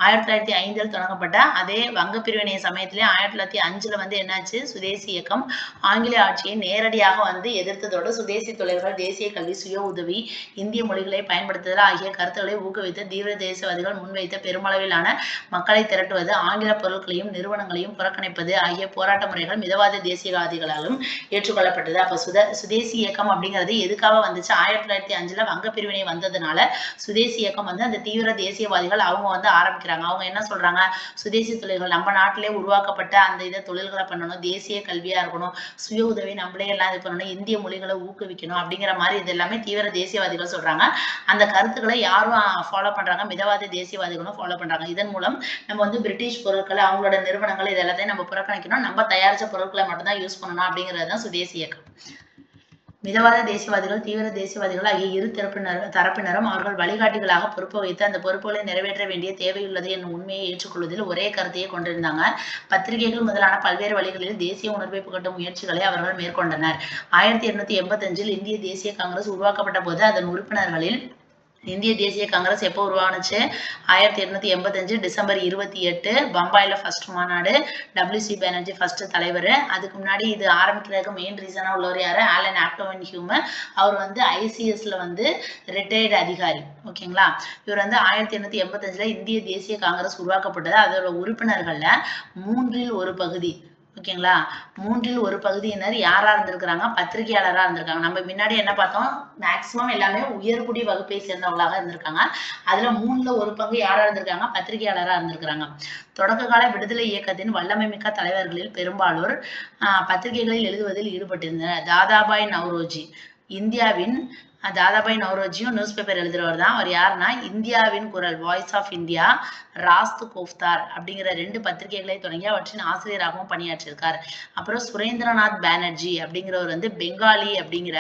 1905 தொடங்கப்பட்ட அதே வங்க பிரிவினை சமயத்திலே 1905 வந்து என்னாச்சு? சுதேசி இயக்கம் ஆங்கிலேய ஆட்சியை நேரடியாக வந்து எதிர்த்ததோடு சுதேசி தொழில்கள், தேசிய கல்வி, சுய உதவி, இந்திய மொழிகளை பயன்படுத்துதல் ஆகிய கருத்துக்களை ஊக்குவித்த தீவிர தேசியவாதிகள் முன்வைத்த பெருமளவிலான மக்களை திரட்டுவது, ஆங்கில பொருட்களையும் நிறுவனங்களையும் புறக்கணிப்பது ஆகிய போராட்ட முறைகள் மிதவாத தேசியவாதிகளாலும் ஏற்றுக்கொள்ளப்பட்டது. அப்ப சுதேசி இயக்கம் அப்படிங்கிறது எதுக்காக வந்துச்சு? 1905 வங்க பிரிவினை வந்ததுனால சுதேசி இயக்கம் வந்து அந்த தீவிர தேசியவாதிகள் அவங்க வந்து ஆரம்பிக்கிறாங்க. அவங்க என்ன சொல்றாங்க? சுதேசி தொழில்கள் நம்ம நாட்டிலே உருவாக்கப்பட்ட அந்த இதை தொழில்களை பண்ணணும், தேசிய கல்வியா இருக்கணும், சுய உதவி நம்மளே எல்லாம் இது பண்ணணும், இந்திய மொழிகளை ஊக்குவிக்கணும் அப்படிங்கிற மாதிரி இது எல்லாமே தீவிர தேசியவாதிகள் சொல்றாங்க. அந்த கருத்துக்களை யாரும் ஃபாலோ பண்றாங்க? மிதவாத தேசியவாதிகளும் ஃபாலோ பண்றாங்க. இதன் மூலம் நம்ம வந்து பிரிட்டிஷ் பொருட்களை, அவங்களோட நிறுவனங்கள் இது எல்லாத்தையும் நம்ம புறக்கணிக்கணும், நம்ம தயாரிச்ச பொருட்களை மட்டும்தான் யூஸ் பண்ணணும் அப்படிங்கிறது தான் சுதேசி இயக்கம். மிதவாத தேசியவாதிகள், தீவிர தேசியவாதிகள் ஆகிய இரு தரப்பினரும் அவர்கள் வழிகாட்டிகளாக பொறுப்பு வைத்து அந்த பொறுப்புகளை நிறைவேற்ற வேண்டிய தேவையுள்ளது என்னும் உண்மையை ஏற்றுக்கொள்வதில் ஒரே கருத்தையே கொண்டிருந்தாங்க. பத்திரிகைகள் முதலான பல்வேறு வழிகளில் தேசிய உணர்வை புகட்டும் முயற்சிகளை அவர்கள் மேற்கொண்டனர். 1885 இந்திய தேசிய காங்கிரஸ் உருவாக்கப்பட்ட போது அதன் உறுப்பினர்களில் இந்திய தேசிய காங்கிரஸ் எப்போ உருவானுச்சு? 1885 டிசம்பர் 28 பம்பாயில ஃபர்ஸ்ட் மாநாடு. WC பானர்ஜி ஃபர்ஸ்ட் தலைவர். அதுக்கு முன்னாடி இது ஆரம்பிக்கிறதுக்கு மெயின் ரீசனா உள்ளவர் யாரு? Alan ஆக்டோவன் Hume. அவர் வந்து ICSல வந்து ரிட்டையர்டு அதிகாரி. ஓகேங்களா? இவர் வந்து 1885 இந்திய தேசிய காங்கிரஸ் உருவாக்கப்பட்டது. அதோட உறுப்பினர்கள்ல 3 1 பகுதி, ஓகேங்களா, 3 1 பகுதியினர் யாரா இருந்திருக்கிறாங்க? பத்திரிகையாளரா இருந்திருக்காங்க. நம்ம முன்னாடி என்ன பார்த்தோம்? மேக்சிமம் எல்லாமே உயர்குடி வகுப்பை சேர்ந்தவங்களாக இருந்திருக்காங்க. அதுல 3 1 பங்கு யாரா இருந்திருக்காங்க? பத்திரிகையாளரா இருந்திருக்கிறாங்க. தொடக்க கால விடுதலை இயக்கத்தின் வல்லமை மிக்க தலைவர்களில் பெரும்பாலோர் பத்திரிகைகளில் எழுதுவதில் ஈடுபட்டிருந்தனர். தாதாபாய் நவ்ரோஜி இந்தியாவின் தாதாபாய் நௌரோஜியும் நியூஸ் பேப்பர் எழுதுறவர் தான். அவர் யாருன்னா இந்தியாவின் குரல், வாய்ஸ் ஆஃப் இந்தியா, ராஸ்து கோஃப்தார் அப்படிங்கிற 2 பத்திரிகைகளை தொடங்கி அவற்றின் ஆசிரியராகவும் பணியாற்றியிருக்கார். அப்புறம் சுரேந்திரநாத் பானர்ஜி அப்படிங்கிறவர் வந்து பெங்காலி அப்படிங்கிற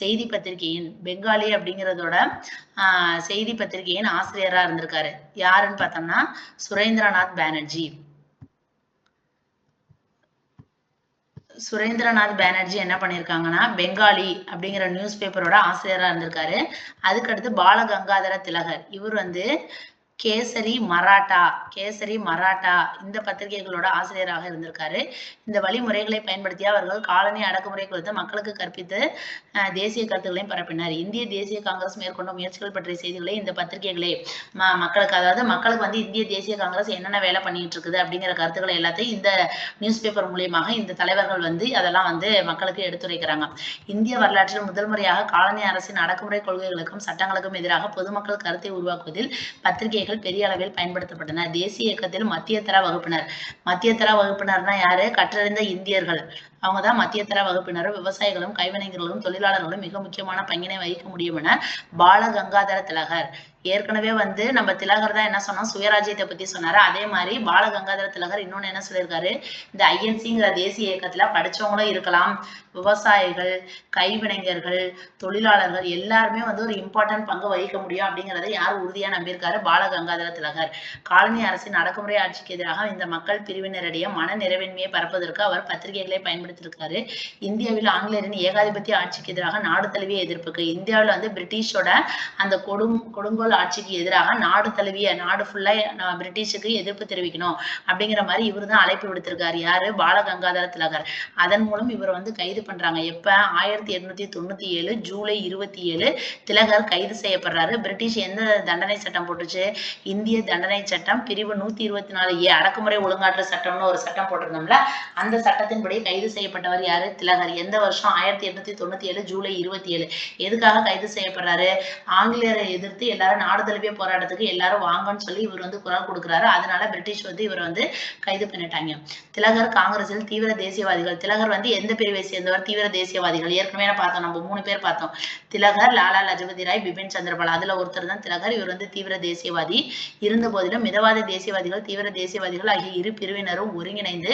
செய்தி பத்திரிகையின், பெங்காலி அப்படிங்கிறதோட செய்தி பத்திரிகையின் ஆசிரியராக இருந்திருக்காரு. யாருன்னு பார்த்தோம்னா சுரேந்திரநாத் பானர்ஜி. சுரேந்திரநாத் பானர்ஜி என்ன பண்ணியிருக்காங்கன்னா பெங்காலி அப்படிங்கிற நியூஸ் பேப்பரோட ஆசிரியராக இருந்திருக்காரு. அதுக்கடுத்து பாலகங்காதர திலகர், இவர் வந்து கேசரி மராட்டா இந்த பத்திரிகைகளோட ஆசிரியராக இருந்திருக்காரு. இந்த வழிமுறைகளை பயன்படுத்தி அவர்கள் காலனி அடக்குமுறை குறித்து மக்களுக்கு கற்பித்து தேசிய கருத்துக்களையும் பரப்பினர். இந்திய தேசிய காங்கிரஸ் மேற்கொண்ட முயற்சிகள் பற்றிய செய்திகளை இந்த பத்திரிகைகளே மக்களுக்கு, அதாவது மக்களுக்கு வந்து இந்திய தேசிய காங்கிரஸ் என்னென்ன வேலை பண்ணிட்டு இருக்குது அப்படிங்கிற கருத்துக்களை எல்லாத்தையும் இந்த நியூஸ் பேப்பர் மூலியமாக இந்த தலைவர்கள் வந்து அதெல்லாம் வந்து மக்களுக்கு எடுத்துரைக்கிறாங்க. இந்திய வரலாற்றில் முதல் முறையாக காலனி அரசின் அடக்குமுறை கொள்கைகளுக்கும் சட்டங்களுக்கும் எதிராக பொதுமக்கள் கருத்தை உருவாக்குவதில் பத்திரிகைகள் பெரிய அளவில் பயன்படுத்தப்பட்டன. தேசிய இயக்கத்தில் மத்தியதர வகுப்பினர்னா யாரு? கற்றறிந்த இந்தியர்கள், அவங்கதான் மத்தியதர வகுப்பினரும் விவசாயிகளும் கைவினைஞர்களும் தொழிலாளர்களும் மிக முக்கியமான பங்கினை வகிக்க முடியும் என பாலகங்காதர திலகர், ஏற்கனவே வந்து நம்ம திலகர் தான் என்ன சொன்னோம், சுயராஜ்யத்தை பத்தி சொன்னாரு. அதே மாதிரி பாலகங்காதர திலகர் இன்னொன்னு என்ன சொல்லியிருக்காரு, இந்த ஐஎன்சிங்கிற தேசிய இயக்கத்துல படிச்சவங்களும் இருக்கலாம், விவசாயிகள், கைவினைஞர்கள், தொழிலாளர்கள் எல்லாருமே வந்து ஒரு இம்பார்ட்டன்ட் பங்கு வகிக்க முடியும் அப்படிங்கிறத யார் உறுதியா நம்பியிருக்காரு? பாலகங்காதர திலகர். காலனி அரசின் அடக்குமுறை ஆட்சிக்கு எதிராக இந்த மக்கள் பிரிவினரிடையே மன நிறைவின்மையை பரப்புவதற்கு அவர் பத்திரிகைகளை பயன்படுத்தியிருக்காரு. இந்தியாவில் ஆங்கிலேயரின் ஏகாதிபத்திய ஆட்சிக்கு எதிராக நாடு தழுவிய எதிர்ப்புக்கு, இந்தியாவில் வந்து பிரிட்டிஷோட அந்த கொடுங்கோல் ஆட்சிக்கு எதிராக நாடு தழுவிய, நாடு ஃபுல்லா பிரிட்டிஷுக்கு எதிர்ப்பு தெரிவிக்கணும் அப்படிங்கிற மாதிரி இவர் தான் அழைப்பு விடுத்திருக்காரு. யாரு? பாலகங்காதர திலகர். அதன் மூலம் இவர் வந்து கைது பண்றாங்க. எப்ப? 1897 ஜூலை 27 திலகர் கைது செய்யப்படுறாரு. பிரிட்டிஷ் எந்த தண்டனை சட்டம் போட்டுச்சு? இந்திய தண்டனை சட்டம் பிரிவு 124A அடக்குமுறை ஒழுங்காற்று சட்டம்னு ஒரு சட்டம் போட்டிருந்தோம்ல, அந்த சட்டத்தின்படி கைது செய்யப்பட்டவர் யாரு? திலகர். எந்த வருஷம்? 1897 ஜூலை 27. எதுக்காக கைது செய்யப்படுறாரு? ஆங்கிலேயரை எதிர்த்து எல்லாரும் நாடு தழுவிய போராட்டத்துக்கு எல்லாரும் வாங்கன்னு சொல்லி இவர் வந்து குரல் கொடுக்குறாரு. அதனால பிரிட்டிஷ் வந்து இவர் வந்து கைது பண்ணிட்டாங்க. திலகர் காங்கிரஸில் தீவிர தேசியவாதிகள். திலகர் வந்து எந்த பிரிவை சேர்ந்தவர்? தீவிர தேசியவாதிகள். ஏற்கனவே பார்த்தோம், நம்ம 3 பேர் பார்த்தோம். திலகர், லாலா லஜபதி ராய், பிபின் சந்திரபால், அதுல ஒருத்தர் தான் திலகர். இவர் வந்து தீவிர தேசியவாதி. இருந்த போதிலும் மிதவாத தேசியவாதிகள், தீவிர தேசியவாதிகள் ஆகிய இரு பிரிவினரும் ஒருங்கிணைந்து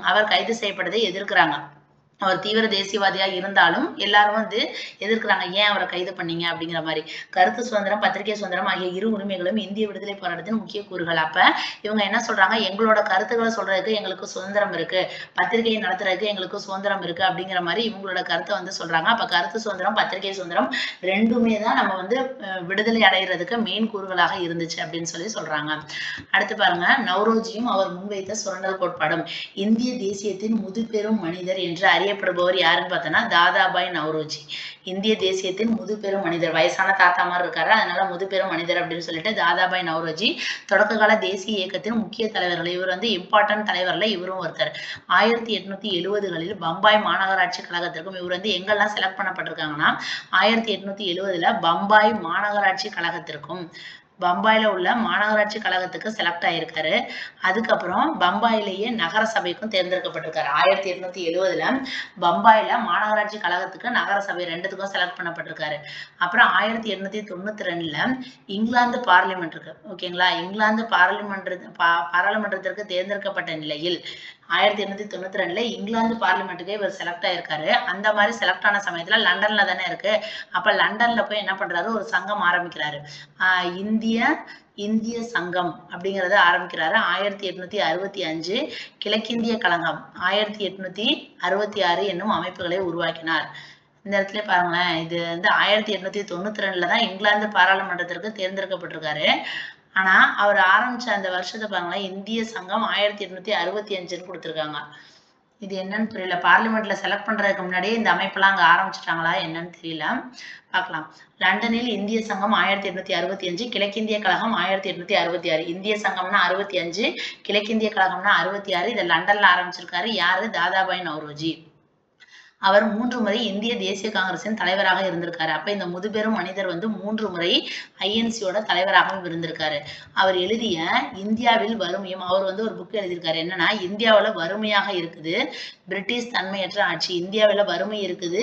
அவர் கைது செய்யப்பட்டதை எதிர்க்கிறாங்க. அவர் தீவிர தேசியவாதியா இருந்தாலும் எல்லாரும் வந்து எதிர்க்கிறாங்க, ஏன் அவரை கைது பண்ணீங்க அப்படிங்கிற மாதிரி. கருத்து சுதந்திரம், பத்திரிகை சுதந்திரம் ஆகிய இரு உரிமைகளும் இந்திய விடுதலை போராட்டத்தின் முக்கிய கூறுகள். அப்ப இவங்க என்ன சொல்றாங்க, எங்களோட கருத்துக்களை சொல்றதுக்கு எங்களுக்கு சுதந்திரம் இருக்கு, பத்திரிகையை நடத்துறதுக்கு எங்களுக்கு சுதந்திரம் இருக்கு அப்படிங்கிற மாதிரி இவங்களோட கருத்தை வந்து சொல்றாங்க. அப்ப கருத்து சுதந்திரம், பத்திரிகை சுதந்திரம் ரெண்டுமே தான் நம்ம வந்து விடுதலை அடைகிறதுக்கு மெயின் கூறுகளாக இருந்துச்சு அப்படின்னு சொல்லி சொல்றாங்க. அடுத்து பாருங்க, நௌரோஜியும் அவர் முன்வைத்த சுரண்டல் கோட்பாடும். இந்திய தேசியத்தின் முதுபெரும் மனிதர் என்று அறியப்படுபவர் யாருன்னு பார்த்தோன்னா தாதாபாய் நௌரோஜி. இந்திய தேசியத்தின் முதுபெரும் மனிதர், வயசான தாத்தா மாதிரி இருக்காரு, அதனால முதுபெரும் மனிதர் அப்படின்னு சொல்லிட்டு தாதாபாய் நௌரோஜி தொடக்க கால தேசிய இயக்கத்தின் முக்கிய தலைவர்கள். இவர் வந்து இம்பார்ட்டன்ட் தலைவர்ல இவரும் ஒருத்தர். 1870களில் பம்பாய் மாநகராட்சி கழகத்திற்கும், இவர் வந்து எங்கெல்லாம் செலக்ட் பண்ணப்பட்டிருக்காங்கன்னா 1870ல பம்பாய் மாநகராட்சி கழகத்திற்கும், பம்பாயில உள்ள மாநகராட்சி கழகத்துக்கு செலக்ட் ஆயிருக்காரு. அதுக்கப்புறம் பம்பாயிலேயே நகர சபைக்கும் தேர்ந்தெடுக்கப்பட்டிருக்காரு. 1870ல பம்பாயில மாநகராட்சி கழகத்துக்கு, நகர சபை ரெண்டுத்துக்கும் செலக்ட் பண்ணப்பட்டிருக்காரு. அப்புறம் 1892ல இங்கிலாந்து பார்லிமெண்ட் இருக்கு, ஓகேங்களா, இங்கிலாந்து பாராளுமன்றத்திற்கு தேர்ந்தெடுக்கப்பட்ட நிலையில் 1892ல இங்கிலாந்து பார்லிமெண்ட்டுக்கே இவர் செலக்ட் ஆயிருக்காரு. அந்த மாதிரி செலக்ட் ஆன சமயத்துல லண்டன்ல தானே இருக்கு, அப்ப லண்டன்ல போய் என்ன பண்றாரு, ஒரு சங்கம் ஆரம்பிக்கிறாரு. இந்திய சங்கம் அப்படிங்கறத ஆரம்பிக்கிறாரு. 1865 கிழக்கிந்திய கழகம் 1866 என்னும் அமைப்புகளை உருவாக்கினார். இந்த இடத்துல பாருங்களேன், இது வந்து 1892ல தான் இங்கிலாந்து பாராளுமன்றத்திற்கு தேர்ந்தெடுக்கப்பட்டிருக்காரு. ஆனா அவர் ஆரம்பிச்ச அந்த வருஷத்தை பாருங்களேன், இந்திய சங்கம் 1865ன்னு கொடுத்திருக்காங்க. இது என்னன்னு புரியல, பார்லிமெண்ட்ல செலக்ட் பண்றதுக்கு முன்னாடியே இந்த அமைப்பெல்லாம் அங்க ஆரம்பிச்சுட்டாங்களா என்னன்னு தெரியல, பார்க்கலாம். லண்டனில் இந்திய சங்கம் 1865, கிழக்கிந்திய கழகம் 1866. இந்திய சங்கம்னா 65, கிழக்கிந்திய கழகம்னா 66. இதை லண்டன்ல ஆரம்பிச்சிருக்காரு யாரு? தாதாபாய் நௌரோஜி. அவர் 3 முறை இந்திய தேசிய காங்கிரசின் தலைவராக இருந்திருக்காரு. அப்ப இந்த முதுபெரும் மனிதர் வந்து 3 முறை ஐஎன்சியோட தலைவராகவும் இருந்திருக்காரு. அவர் எழுதிய இந்தியாவில் வறுமையும் அவர் வந்து ஒரு புக் எழுதியிருக்காரு. என்னன்னா, இந்தியாவில் வறுமையாக இருக்குது, பிரிட்டிஷ் தன்மையற்ற ஆட்சி. இந்தியாவில் வறுமை இருக்குது,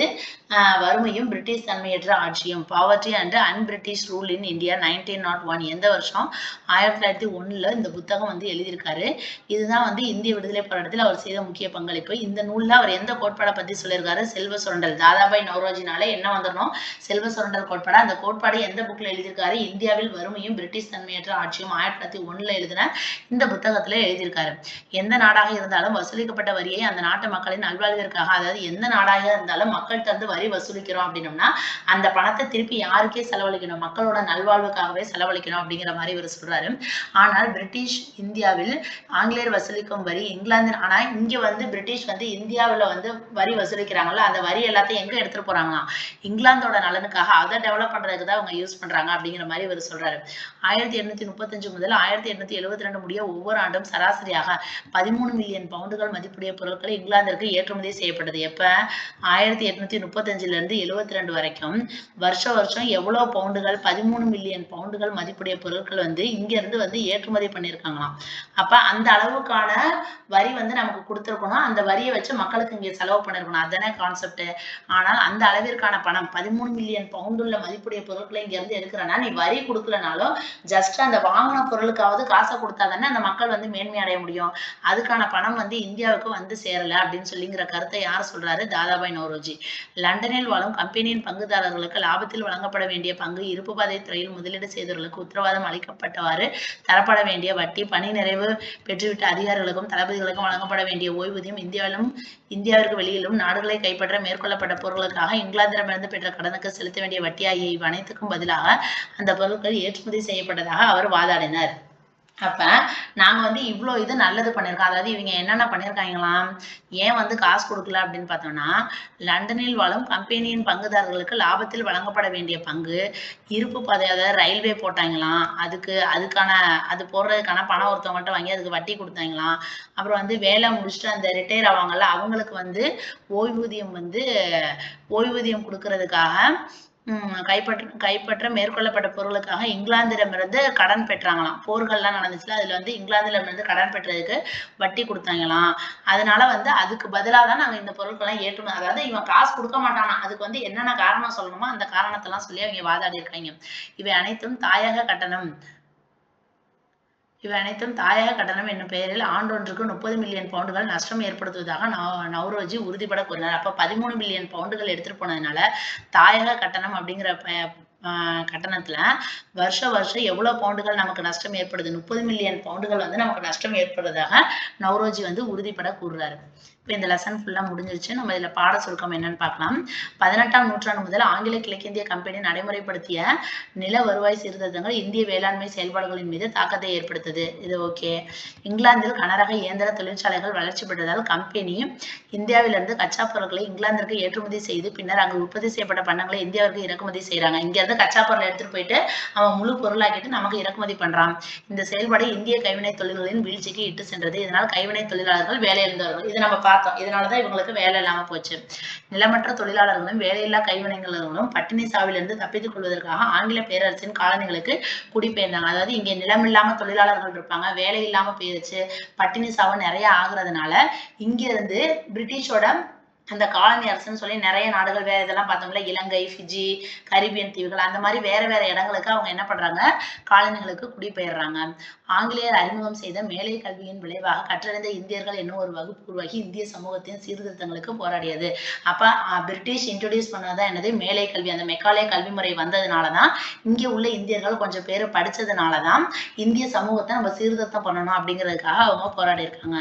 வறுமையும் பிரிட்டிஷ் தன்மையற்ற ஆட்சியும், poverty and un-British rule in India 1901. எந்த வருஷம்? 1901 இந்த புத்தகம் வந்து எழுதியிருக்காரு. இதுதான் வந்து இந்திய விடுதலை போராட்டத்தில் அவர் செய்த முக்கிய பங்களிப்பு. இந்த நூல்ல அவர் எந்த கோட்பாடை பத்தி சொல்லியிருக்காரு? செல்வ சுரண்டல். தாதாபாய் நௌரோஜினால என்ன வந்துடணும்? செல்வ சுரண்டல் கோட்பாடு. அந்த கோட்பாடு எந்த புக்ல எழுதியிருக்காரு? இந்தியாவில் வறுமையும் பிரிட்டிஷ் தன்மையற்ற ஆட்சியும் 1901 எழுதின இந்த புத்தகத்துல எழுதியிருக்காரு. எந்த நாடாக இருந்தாலும் வசூலிக்கப்பட்ட வரியை அந்த நாட்டு மக்களின் நல்வாழ்விற்காக, அதாவது எந்த நாடாக இருந்தாலும் மக்கள்கிட்ட வந்து வரி வசூலிக்கிறோம் அப்படின்னோம்னா அந்த பணத்தை திருப்பி யாருக்கே செலவழிக்கணும்? மக்களோட நல்வாழ்வுக்காகவே செலவழிக்கணும் அப்படிங்கிற மாதிரி இவர் சொல்றாரு. ஆனால் பிரிட்டிஷ் இந்தியாவில் ஆங்கிலேயர் வசூலிக்கும் வரி இங்கிலாந்து, ஆனா இங்க வந்து பிரிட்டிஷ் வந்து இந்தியாவில் வந்து வரி வசூலிக்கிறாங்கல்ல, அந்த வரி எல்லாத்தையும் எங்க எடுத்துட்டு போறாங்களாம்? இங்கிலாந்தோட நலனுக்காக, அதை டெவலப் பண்றதுக்கு தான் அவங்க யூஸ் பண்றாங்க அப்படிங்கிற மாதிரி இவர் சொல்றாரு. 1835 முதல் 1872 முடிய ஒவ்வொரு ஆண்டும் சராசரியாக 13 மில்லியன் பவுண்டுகள் மதிப்புடைய பொருட்கள் இங்கிலாந்திற்கு ஏற்றுமதி செய்யப்பட்டது. எப்ப? 1835 இருந்து 72 வரைக்கும் வருஷம் எவ்வளவு பவுண்டுகள்? 13 மில்லியன் பவுண்டுகள் மதிப்புடைய பொருட்கள் வந்து இங்க இருந்து வந்து ஏற்றுமதி பண்ணியிருக்காங்களாம். அப்ப அந்த அளவுக்கான வரி வந்து நமக்கு கொடுத்துருக்கணும். அந்த வரியை வச்சு மக்களுக்கு இங்க செலவு பண்ணிருக்கணும். அதானே கான்செப்ட். ஆனால் அந்த அளவிற்கான பணம் 13 மில்லியன் பவுண்டுள்ள மதிப்புடைய பொருட்களை இங்க இருந்து எடுக்கிறனா, நீ வரி கொடுக்கலனாலும் ஜஸ்ட் அந்த வாங்கின பொருளுக்காவது காசை கொடுத்தா தானே அந்த மக்கள் வந்து மேன்மை அடைய முடியும். அதுக்கான பணம் வந்து இந்தியாவுக்கு வந்து சேரல அப்படின்னு சொல்லிங்கிற கருத்தை யார் சொல்றாரு? தாதாபாய் நௌரோஜி. லண்டனில் வாழும் கம்பெனியின் பங்குதாரர்களுக்கு லாபத்தில் வழங்கப்பட வேண்டிய பங்கு, இருப்பு பாதை துறையில் முதலீடு செய்தவர்களுக்கு உத்தரவாதம் அளிக்கப்பட்டவாறு தரப்பட வேண்டிய வட்டி, பணி நிறைவு பெற்றுவிட்ட அதிகாரிகளுக்கும் தளபதிகளுக்கும் வழங்கப்பட வேண்டிய ஓய்வூதியம், இந்தியாவிற்கு வெளியிலும் நாடுகளை கைப்பற்ற மேற்கொள்ளப்பட்ட பொருட்களுக்காக இங்கிலாந்திடமிருந்து பெற்ற கடனுக்கு செலுத்த வேண்டிய வட்டி ஆகிய இவ் அனைத்துக்கும் பதிலாக அந்த பொருட்கள் ஏற்றுமதி செய்யப்பட்டதாக அவர் வாதாடினார். அப்ப நாங்க வந்து இவ்வளோ இது நல்லது பண்ணியிருக்கோம். அதாவது இவங்க என்னென்ன பண்ணியிருக்காங்களாம்? ஏன் வந்து காசு கொடுக்கல அப்படின்னு பார்த்தோம்னா, லண்டனில் வாழும் கம்பெனியின் பங்குதாரர்களுக்கு லாபத்தில் வழங்கப்பட வேண்டிய பங்கு, இருப்பு பாதை, அதாவது ரயில்வே போட்டாங்களாம், அதுக்கான அது போடுறதுக்கான பணம் ஒருத்தவங்கள்ட்ட வாங்கி அதுக்கு வட்டி கொடுத்தாங்களாம். அப்புறம் வந்து வேலை முடிச்சுட்டு அந்த ரிட்டையர் ஆவாங்கல்ல, அவங்களுக்கு வந்து ஓய்வூதியம் கொடுக்கறதுக்காக கைப்பற்ற மேற்கொள்ளப்பட்ட பொருளுக்காக இங்கிலாந்திடமிருந்து கடன் பெற்றாங்களாம். போர்கள்லாம் நடந்துச்சுல, அதுல வந்து இங்கிலாந்திடமிருந்து கடன் பெற்றதுக்கு வட்டி கொடுத்தாங்களாம். அதனால வந்து அதுக்கு பதிலாக தான் நாங்க இந்த பொருட்கள்லாம் ஏற்றுமதி, அதாவது இவன் காசு கொடுக்க மாட்டானா, அதுக்கு வந்து என்னென்ன காரணம் சொல்லணுமோ அந்த காரணத்தெல்லாம் சொல்லி அவங்க வாதாடி இருக்காங்க. இவை அனைத்தும் தாயக கட்டணம் என்னும் பெயரில் ஆண்டொன்றுக்கு 30 மில்லியன் பவுண்டுகள் நஷ்டம் ஏற்படுத்துவதாக நௌரோஜி உறுதிபட கூறினார். அப்ப 13 மில்லியன் பவுண்டுகள் எடுத்துட்டு போனதுனால தாயக கட்டணம் அப்படிங்கிற கட்டணத்துல வருஷம் எவ்வளவு பவுண்டுகள் நமக்கு நஷ்டம் ஏற்படுது? 30 மில்லியன் பவுண்டுகள் வந்து நமக்கு நஷ்டம் ஏற்படுவதாக நௌரோஜி வந்து உறுதிபட கூறுறாரு. இப்போ இந்த லெசன் ஃபுல்லாக முடிஞ்சிருச்சு. நம்ம இதில் பாட சுருக்கம் என்னன்னு பார்க்கலாம். 18ஆம் நூற்றாண்டு முதல் ஆங்கில கிழக்கிந்திய கம்பெனி நடைமுறைப்படுத்திய நில வருவாய் சீர்திருத்தங்கள் இந்திய வேளாண்மை செயல்பாடுகளின் மீது தாக்கத்தை ஏற்படுத்தது. இது ஓகே. இங்கிலாந்தில் கனரக இயந்திர தொழிற்சாலைகள் வளர்ச்சி பெற்றதால் கம்பெனி இந்தியாவிலிருந்து கச்சா பொருட்களை இங்கிலாந்திற்கு ஏற்றுமதி செய்து பின்னர் அங்கு உற்பத்தி செய்யப்பட்ட பண்டங்களை இந்தியாவிற்கு இறக்குமதி செய்யறாங்க. இங்க இருந்து கச்சா பொருளை எடுத்துட்டு போயிட்டு அவன் முழு பொருளாக்கிட்டு நமக்கு இறக்குமதி பண்றான். இந்த செயல்பாடு இந்திய கைவினை தொழில்களின் வீழ்ச்சிக்கு இட்டு சென்றது. இதனால் கைவினை தொழிலாளர்கள் வேலையிழந்தவர்கள். இதை நம்ம பார்த்தோம். இதனாலதான் இவங்களுக்கு வேலை இல்லாம போச்சு. நிலமற்ற தொழிலாளர்களும் வேலையில்லா கைவினைஞர்களும் பட்டினி சாவிலிருந்து தப்பித்துக் கொள்வதற்காக ஆங்கில பேரரசின் காலனிகளுக்கு குடிபெயர்ந்தாங்க. அதாவது இங்க நிலம் இல்லாம தொழிலாளர்கள் இருப்பாங்க, வேலை இல்லாம போயிருச்சு, பட்டினி சாவு நிறைய ஆகுறதுனால இங்க இருந்து பிரிட்டிஷோட அந்த காலனி அரசுன்னு சொல்லி நிறைய நாடுகள் வேற இதெல்லாம் பார்த்தோம்ல, இலங்கை, ஃபிஜி, கரீபியன் தீவுகள், அந்த மாதிரி வேற இடங்களுக்கு அவங்க என்ன பண்றாங்க? காலனிகளுக்கு குடிபெயர்றாங்க. ஆங்கிலேயர் அறிமுகம் செய்த மேலை கல்வியின் விளைவாக கற்றறிந்த இந்தியர்கள் என்னும் ஒரு வகுப்பு உருவாகி இந்திய சமூகத்தின் சீர்திருத்தங்களுக்கு போராடியது. அப்ப பிரிட்டிஷ் இன்ட்ரோடியூஸ் பண்ணதான் என்னது? மேலை கல்வி. அந்த மெக்காலே கல்வி முறை வந்ததுனாலதான் இங்கே உள்ள இந்தியர்கள் கொஞ்சம் பேர் படிச்சதுனாலதான் இந்திய சமூகத்தை நம்ம சீர்திருத்தம் பண்ணணும் அப்படிங்கிறதுக்காக அவங்க போராடி இருக்காங்க.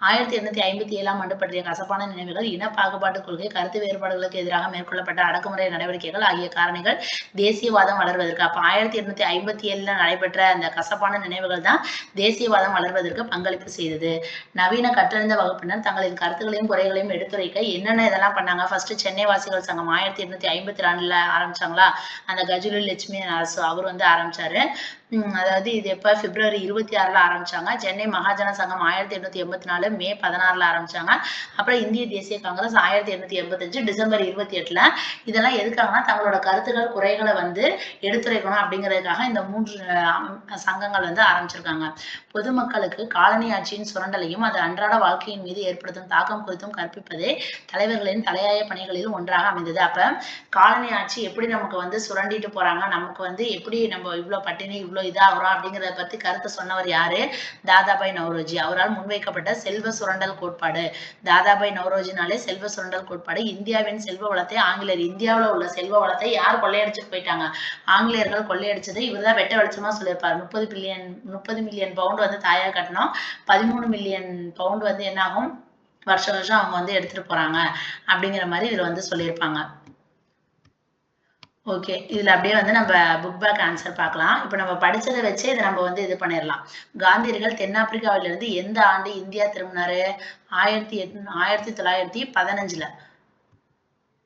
1857ஆம் ஆண்டு பற்றிய கசப்பான நினைவுகள், இன பாகுபாட்டு கொள்கை, கருத்து வேறுபாடுகளுக்கு எதிராக மேற்கொள்ளப்பட்ட அடக்குமுறை நடவடிக்கைகள் ஆகிய காரணிகள் தேசியவாதம் வளர்வதற்கு, அப்ப 1857 நடைபெற்ற அந்த கசப்பான நினைவுகள் தான் தேசியவாதம் வளர்வதற்கு பங்களிப்பு செய்தது. நவீன கற்றறிந்த வகுப்பினர் தங்களின் கருத்துக்களையும் குறைகளையும் எடுத்துரைக்க என்னென்ன இதெல்லாம் பண்ணாங்க? ஃபர்ஸ்ட் சென்னை வாசிகள் சங்கம் 1852 ஆரம்பிச்சாங்களா, அந்த கஜுலி லட்சுமி அரசு அவர் வந்து ஆரம்பிச்சாரு. அதாவது இது எப்ப பிப்ரவரி 26ல ஆரம்பிச்சாங்க. சென்னை மகாஜன சங்கம் 1884 மே 16ல ஆரம்பிச்சாங்க. அப்புறம் இந்திய தேசிய காங்கிரஸ் 1885 டிசம்பர் 28ல. இதெல்லாம் எதுக்காகனா தங்களோட கருத்துக்கள் குறைகளை வந்து எடுத்துரைக்கணும் அப்படிங்கிறதுக்காக இந்த 3 சங்கங்கள் வந்து ஆரம்பிச்சிருக்காங்க. பொதுமக்களுக்கு காலனி ஆட்சியின் சுரண்டலையும் அது அன்றாட வாழ்க்கையின் மீது ஏற்படுத்தும் தாக்கம் குறித்தும் கற்பிப்பதே தலைவர்களின் தலையாய பணிகளில் ஒன்றாக அமைந்தது. அப்ப காலனி ஆட்சி எப்படி நமக்கு வந்து சுரண்டிட்டு போறாங்க, நமக்கு வந்து எப்படி நம்ம இவ்வளவு பட்டினி இவ்வளவு இதாகிறோம் அப்படிங்கிறத பத்தி கருத்து சொன்னவர் யாரு? தாதாபாய் நௌரோஜி. அவரால் முன்வைக்கப்பட்ட செல்வ சுரண்டல் கோட்பாடு. தாதாபாய் நௌரோஜினாலே செல்வ சுரண்டல் கோட்பாடு. இந்தியாவின் செல்வ வளத்தை இந்தியாவில் உள்ள செல்வ வளத்தை யார் கொள்ளையடிச்சுட்டு போயிட்டாங்க? ஆங்கிலேயர்கள் கொள்ளையடிச்சது. இவர்தான் வெட்ட வெளிச்சமா சொல்லியிருப்பார். 30 மில்லியன் பவுண்ட் வந்து தாயாக கட்டணும். 13 மில்லியன் பவுண்ட் வந்து என்ன ஆகும்? வருஷம் வருஷம் அவங்க வந்து எடுத்துட்டு போறாங்க அப்படிங்கிற மாதிரி இதுல வந்து சொல்லியிருப்பாங்க. ஓகே, இதுல அப்படியே வந்து நம்ம புக் பேக் ஆன்சர் பார்க்கலாம். இப்போ நம்ம படிச்சதை வச்சு இதை நம்ம வந்து இது பண்ணிடலாம். காந்தியடிகள் தென்னாப்பிரிக்காவிலிருந்து எந்த ஆண்டு இந்தியா திரும்பினாரு? 1915ல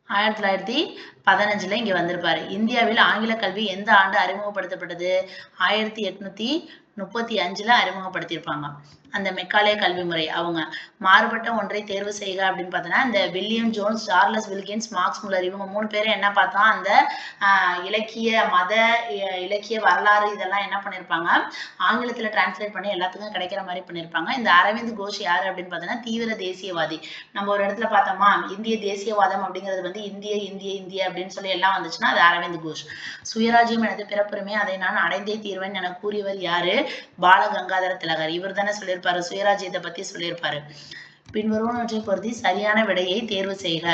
1915ல இங்க வந்திருப்பாரு. இந்தியாவில் ஆங்கில கல்வி எந்த ஆண்டு அறிமுகப்படுத்தப்பட்டது? 1835ல அறிமுகப்படுத்தியிருப்பாங்க. அந்த மெக்காலே கல்வி முறை. அவங்க மாறுபட்ட ஒன்றை தேர்வு செய்க அப்படின்னு பார்த்தோன்னா இந்த William Jones, Charles Wilkins, marks Muller இவங்க 3 பேரும் என்ன பார்த்தோம்? அந்த இலக்கிய இலக்கிய வரலாறு இதெல்லாம் என்ன பண்ணியிருப்பாங்க? ஆங்கிலத்துல டிரான்ஸ்லேட் பண்ணி எல்லாத்துக்கும் கிடைக்கிற மாதிரி பண்ணியிருப்பாங்க. இந்த அரவிந்த் கோஷ் யாரு அப்படின்னு பார்த்தோன்னா தீவிர தேசியவாதி. நம்ம ஒரு இடத்துல பார்த்தோமா, இந்திய தேசியவாதம் அப்படிங்கிறது வந்து இந்திய இந்திய இந்திய அப்படின்னு சொல்லி எல்லாம் வந்துச்சுன்னா அது அரவிந்த் கோஷ். சுயராஜ்யம் எனது பிறப்புரிமை, அதை நான் அடைந்தே தீர்வேன் என கூறியவர் யாரு? பால கங்காதர திலகர். இவர் தானே சொல்லியிருப்பாரு, சுயராஜ்யத்தை பத்தி சொல்லியிருப்பாரு. பின்வருவனவற்றை பொருத்தி சரியான விடையை தேர்வு செய்க.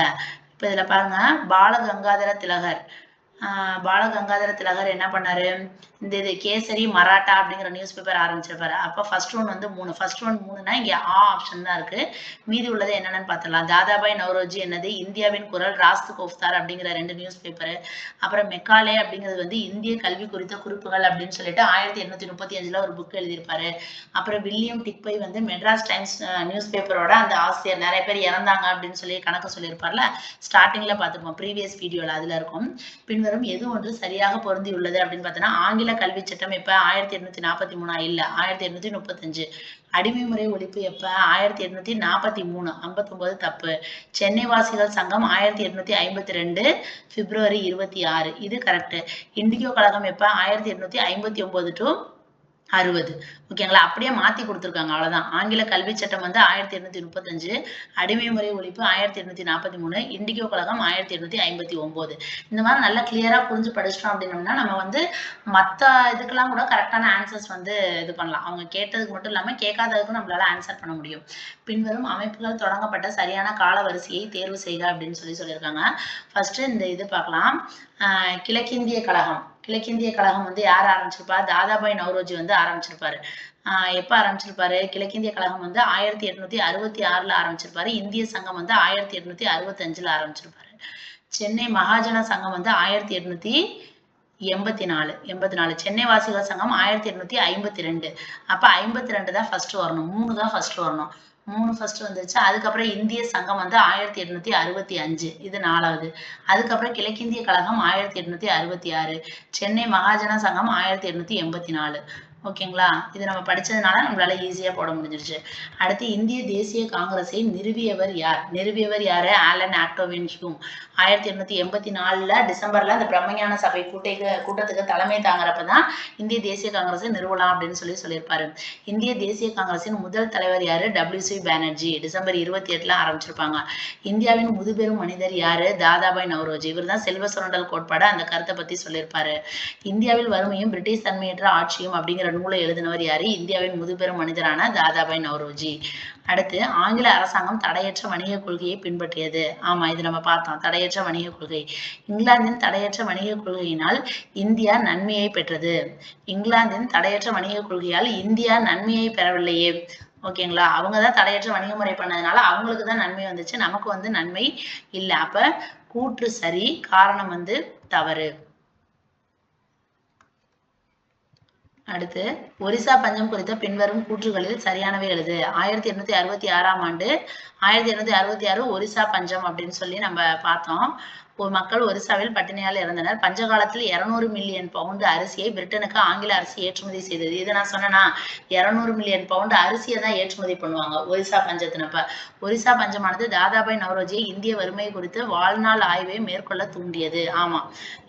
இப்ப இதுல பாருங்க, பால கங்காதர திலகர் என்ன பண்ணாரு? இந்த இது கேசரி மராட்டா அப்படிங்கிற நியூஸ் பேப்பர் ஆரம்பிச்சிருப்பாரு. அப்ப ஃபர்ஸ்ட் ஒன் வந்து 3னா இங்க ஆப்ஷன் தான் இருக்கு. மீதி உள்ளது என்னன்னு பார்த்தலாம். தாதாபாய் நௌரோஜி என்னது? இந்தியாவின் குரல், ராஸ்து கோஃப்தார் அப்படிங்கிற 2 நியூஸ் பேப்பர். அப்புறம் மெக்காலே அப்படிங்கிறது வந்து இந்திய கல்வி குறித்த குறிப்புகள் அப்படின்னு சொல்லிட்டு 1835ல ஒரு புக் எழுதியிருப்பாரு. அப்புறம் வில்லியம் டிக்பை வந்து மெட்ராஸ் டைம்ஸ் நியூஸ் பேப்பரோட அந்த ஆசிரியர். நிறைய பேர் இறந்தாங்க அப்படின்னு சொல்லி கணக்கு சொல்லியிருப்பார்ல, ஸ்டார்டிங்ல பார்த்துப்போம் ப்ரீவியஸ் வீடியோல, அதுல இருக்கும். பின்வரும் எது ஒன்று சரியாக பொருந்தி உள்ளது அப்படின்னு பார்த்தோன்னா ஆங்கில கல்வி சட்டம் எப்ப? 1843 இல்ல 1835. அடிமை முறை ஒழிப்பு எப்ப? 1843. 59 தப்பு. சென்னை வாசிகள் சங்கம் 1852 பிப்ரவரி 26. இது கரெக்ட். இண்டிகோ கழகம் எப்ப? 1859 to 60. ஓகேங்களா? அப்படியே மாத்தி கொடுத்துருக்காங்க, அவ்வளவுதான். ஆங்கில கல்வி சட்டம் வந்து 1835, அடிமை முறை ஒழிப்பு 1843, இண்டிகோ கழகம் 1859. இந்த மாதிரி நல்லா கிளியரா புரிஞ்சு படிச்சிட்டோம் அப்படின்னோம்னா நம்ம வந்து மத்த இதுக்கெல்லாம் கூட கரெக்டான ஆன்சர்ஸ் வந்து இது பண்ணலாம். அவங்க கேட்டதுக்கு மட்டும் இல்லாம கேட்காததுக்கும் நம்மளால ஆன்சர் பண்ண முடியும். பின்வரும் அமைப்புகள் தொடங்கப்பட்ட சரியான கால வரிசையை தேர்வு செய்க அப்படின்னு சொல்லியிருக்காங்க. ஃபர்ஸ்ட் இந்த இது பார்க்கலாம். கிழக்கிந்திய கழகம் வந்து யார் ஆரம்பிச்சிருப்பா? தாதாபாய் நௌரோஜி வந்து ஆரம்பிச்சிருப்பாரு. எப்ப ஆரம்பிச்சிருப்பாரு? கிழக்கிந்திய கழகம் வந்து 1866ல ஆரம்பிச்சிருப்பாரு. இந்திய சங்கம் வந்து 1865ல ஆரம்பிச்சிருப்பாரு. சென்னை மகாஜன சங்கம் வந்து 1884. சென்னை வாசிகள் சங்கம் 1852. அப்ப 52 தான் ஃபர்ஸ்ட் வரணும். 3 தான் ஃபர்ஸ்ட் வரணும். 3 ஃபர்ஸ்ட் வந்துருச்சு. அதுக்கப்புறம் இந்திய சங்கம் வந்து 1865. இது 4வது. அதுக்கப்புறம் கிழக்கிந்திய கழகம் 1866. சென்னை மகாஜன சங்கம் 1884. ஓகேங்களா? இது நம்ம படிச்சதுனால நம்மளால ஈஸியா போட முடிஞ்சிருச்சு. அடுத்து இந்திய தேசிய காங்கிரஸை நிறுவியவர் யாரு? Alan ஆக்டோவின் Hume. 1884ல டிசம்பர்ல அந்த பிரம்மஞான சபை கூட்டத்துக்கு தலைமை தாங்குறப்பதான் இந்திய தேசிய காங்கிரஸை நிறுவலாம் அப்படின்னு சொல்லியிருப்பாரு. இந்திய தேசிய காங்கிரசின் முதல் தலைவர் யாரு? WC பானர்ஜி. டிசம்பர் 28ல ஆரம்பிச்சிருப்பாங்க. இந்தியாவின் முதுபெரும் மனிதர் யாரு? தாதாபாய் நௌரோஜி. இவர் தான் செல்வ சுரண்டல் கோட்பாடு அந்த கருத்தை பத்தி சொல்லியிருப்பாரு. இந்தியாவில் வறுமையும் பிரிட்டிஷ் தன்மையற்ற ஆட்சியும் அப்படிங்கிற நூலை எழுதினவர் யாரு? இந்தியாவின் முதுபெரும் மனிதரான தாதாபாய் நௌரோஜி. அடுத்து ஆங்கில அரசாங்கம் தடையற்ற வணிக கொள்கையை பின்பற்றியது. ஆமா, இது நம்ம பார்த்தோம், தடையற்ற வணிக கொள்கை. இங்கிலாந்தின் தடையற்ற வணிக கொள்கையினால் இந்தியா நன்மையை பெற்றது. இங்கிலாந்தின் தடையற்ற வணிக கொள்கையால் இந்தியா நன்மையை பெறவில்லையே. ஓகேங்களா? அவங்கதான் தடையற்ற வணிக முறை பண்ணதுனால அவங்களுக்கு தான் நன்மை வந்துச்சு, நமக்கு வந்து நன்மை இல்லை. அப்ப கூற்று சரி, காரணம் வந்து தவறு. அடுத்து ஒரிசா பஞ்சம் குறித்த பின்வரும் கூற்றுகளில் சரியானவை எழுது. 1866ஆம் ஆண்டு 1266 ஒரிசா பஞ்சம் அப்படின்னு சொல்லி நம்ம பார்த்தோம். மக்கள் ஒரிசாவில் பட்டினியால் இறந்தனர். பஞ்ச காலத்தில் 200 மில்லியன் பவுண்டு அரிசியை பிரிட்டனுக்கு ஆங்கில அரசு ஏற்றுமதி செய்தது. இது நான் சொன்னேன்னா 200 மில்லியன் பவுண்டு அரிசியை தான் ஏற்றுமதி பண்ணுவாங்க ஒரிசா பஞ்சத்தினப்ப. ஒரிசா பஞ்சமானது தாதாபாய் நவ்ரோஜியை இந்திய வறுமை குறித்து வாழ்நாள் ஆய்வை மேற்கொள்ள தூண்டியது. ஆமா,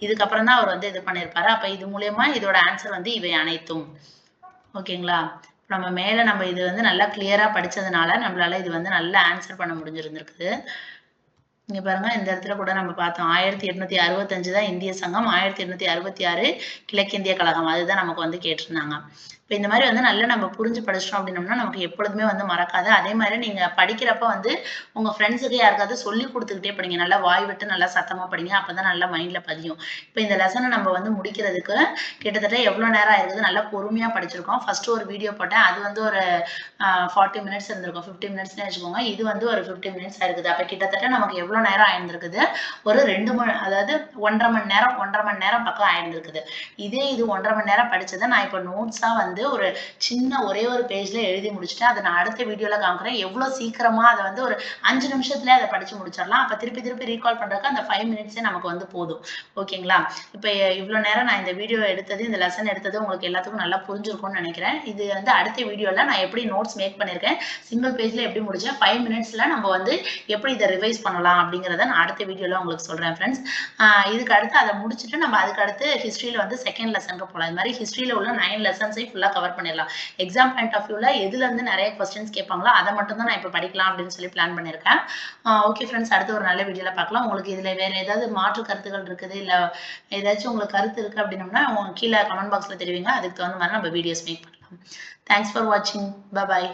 இதுக்கப்புறம் தான் அவர் இது பண்ணியிருப்பாரு. அப்ப இது மூலியமா இதோட ஆன்சர் இவை அனைத்தும். ஓகேங்களா? நம்ம மேல நம்ம இது நல்லா கிளியரா படிச்சதுனால நம்மளால இது நல்லா ஆன்சர் பண்ண முடிஞ்சிருந்திருக்குது. இங்க பாருங்க, இந்த இடத்துல கூட நம்ம பார்த்தோம் 1865 தான் இந்திய சங்கம், 1866 கிழக்கிந்திய கழகம். அதுதான் நமக்கு கேட்டிருந்தாங்க. இப்போ இந்த மாதிரி நல்லா நம்ம புரிஞ்சு படிச்சிட்டோம் அப்படின்னோம்னா நமக்கு எப்பொழுதுமே மறக்காது. அதே மாதிரி நீங்க படிக்கிறப்ப உங்க ஃப்ரெண்ட்ஸுக்கு யாருக்காவது சொல்லி கொடுத்துக்கிட்டே படிங்க. நல்லா வாய் விட்டு நல்லா சத்தமா படிங்க. அப்பதான் நல்லா மைண்ட்ல பதியும். இப்போ இந்த லெசனை நம்ம முடிக்கிறதுக்கு கிட்டத்தட்ட எவ்வளவு நேரம் ஆயிருக்குது, நல்லா பொறுமையா படிச்சிருக்கோம். ஃபர்ஸ்ட் ஒரு வீடியோ போட்டேன், அது ஒரு 40 மினிட்ஸ் இருந்திருக்கும், 50 மினிட்ஸ்னு வச்சுக்கோங்க. இது ஒரு 50 மினிட்ஸ் ஆயிருக்குது. அப்ப கிட்டத்தட்ட நமக்கு எவ்வளவு நேரம் ஆயிருந்திருக்குது, ஒரு 2 மணி, அதாவது 1.5 மணி நேரம் பக்கம் ஆயிருந்திருக்குது. இது 1.5 மணி நேரம் படிச்சதை நான் இப்போ நோட்ஸா ஒரு சின்ன ஒரே ஒரு பேஜ்ல எழுதி முடிச்சுட்டேன். அதை நான் அடுத்த வீடியோல காமிக்கிறேன். எவ்வளவு சீக்கிரமா அதை ஒரு 5 நிமிஷத்துல அதை படிச்சு முடிச்சிடலாம். அப்ப திருப்பி ரீகால் பண்றதுக்கு அந்த 5 மினிட்ஸே நமக்கு போதும். ஓகேங்களா? இப்ப இவ்வளவு நேரம் நான் இந்த வீடியோ எடுத்தது, இந்த லெசன் எடுத்தது உங்களுக்கு எல்லாத்துக்கும் நல்லா புரிஞ்சிருக்கும்னு நினைக்கிறேன். இது அடுத்த வீடியோல நான் எப்படி நோட்ஸ் மேக் பண்ணிருக்கேன், சிங்கிள் பேஜ்ல எப்படி முடிச்சேன், 5 மினிட்ஸ்ல நம்ம எப்படி இதை ரிவைஸ் பண்ணலாம் அப்படிங்கறத நான் அடுத்த வீடியோல உங்களுக்கு சொல்றேன் ஃப்ரெண்ட்ஸ். இதுக்கு அடுத்து அதை முடிச்சுட்டு நம்ம அதுக்கு அடுத்து ஹிஸ்டரியில செகண்ட் லெசனுக்கு போகலாம். இது மாதிரி ஹிஸ்டரியில உள்ள 9 லெசன்ஸை ஃபுல்லா கவர் பண்ணிடலாம். எக்ஸாம் பாயிண்ட் ஆஃப் வியூல எதுல இருந்து நிறைய கொஸ்டின்ஸ் கேட்பாங்களோ அதை மட்டும் தான் நான் இப்போ படிக்கலாம் அப்படின்னு சொல்லி பிளான் பண்ணியிருக்கேன். ஓகே ஃப்ரெண்ட்ஸ், அடுத்து ஒரு நல்ல வீடியோல பார்க்கலாம். உங்களுக்கு இதுல வேற ஏதாவது மாற்று கருத்துக்கள் இருக்குது, இல்ல ஏதாச்சும் உங்களுக்கு கருத்து இருக்கு அப்படின்னோம்னா கீழே கமெண்ட் பாக்ஸ்ல தெரிவிங்க. அதுக்கு தகுந்த மாதிரி நம்ம வீடியோஸ் மேக் பண்ணலாம். தேங்க்ஸ் ஃபார் வாட்சிங். Bye bye.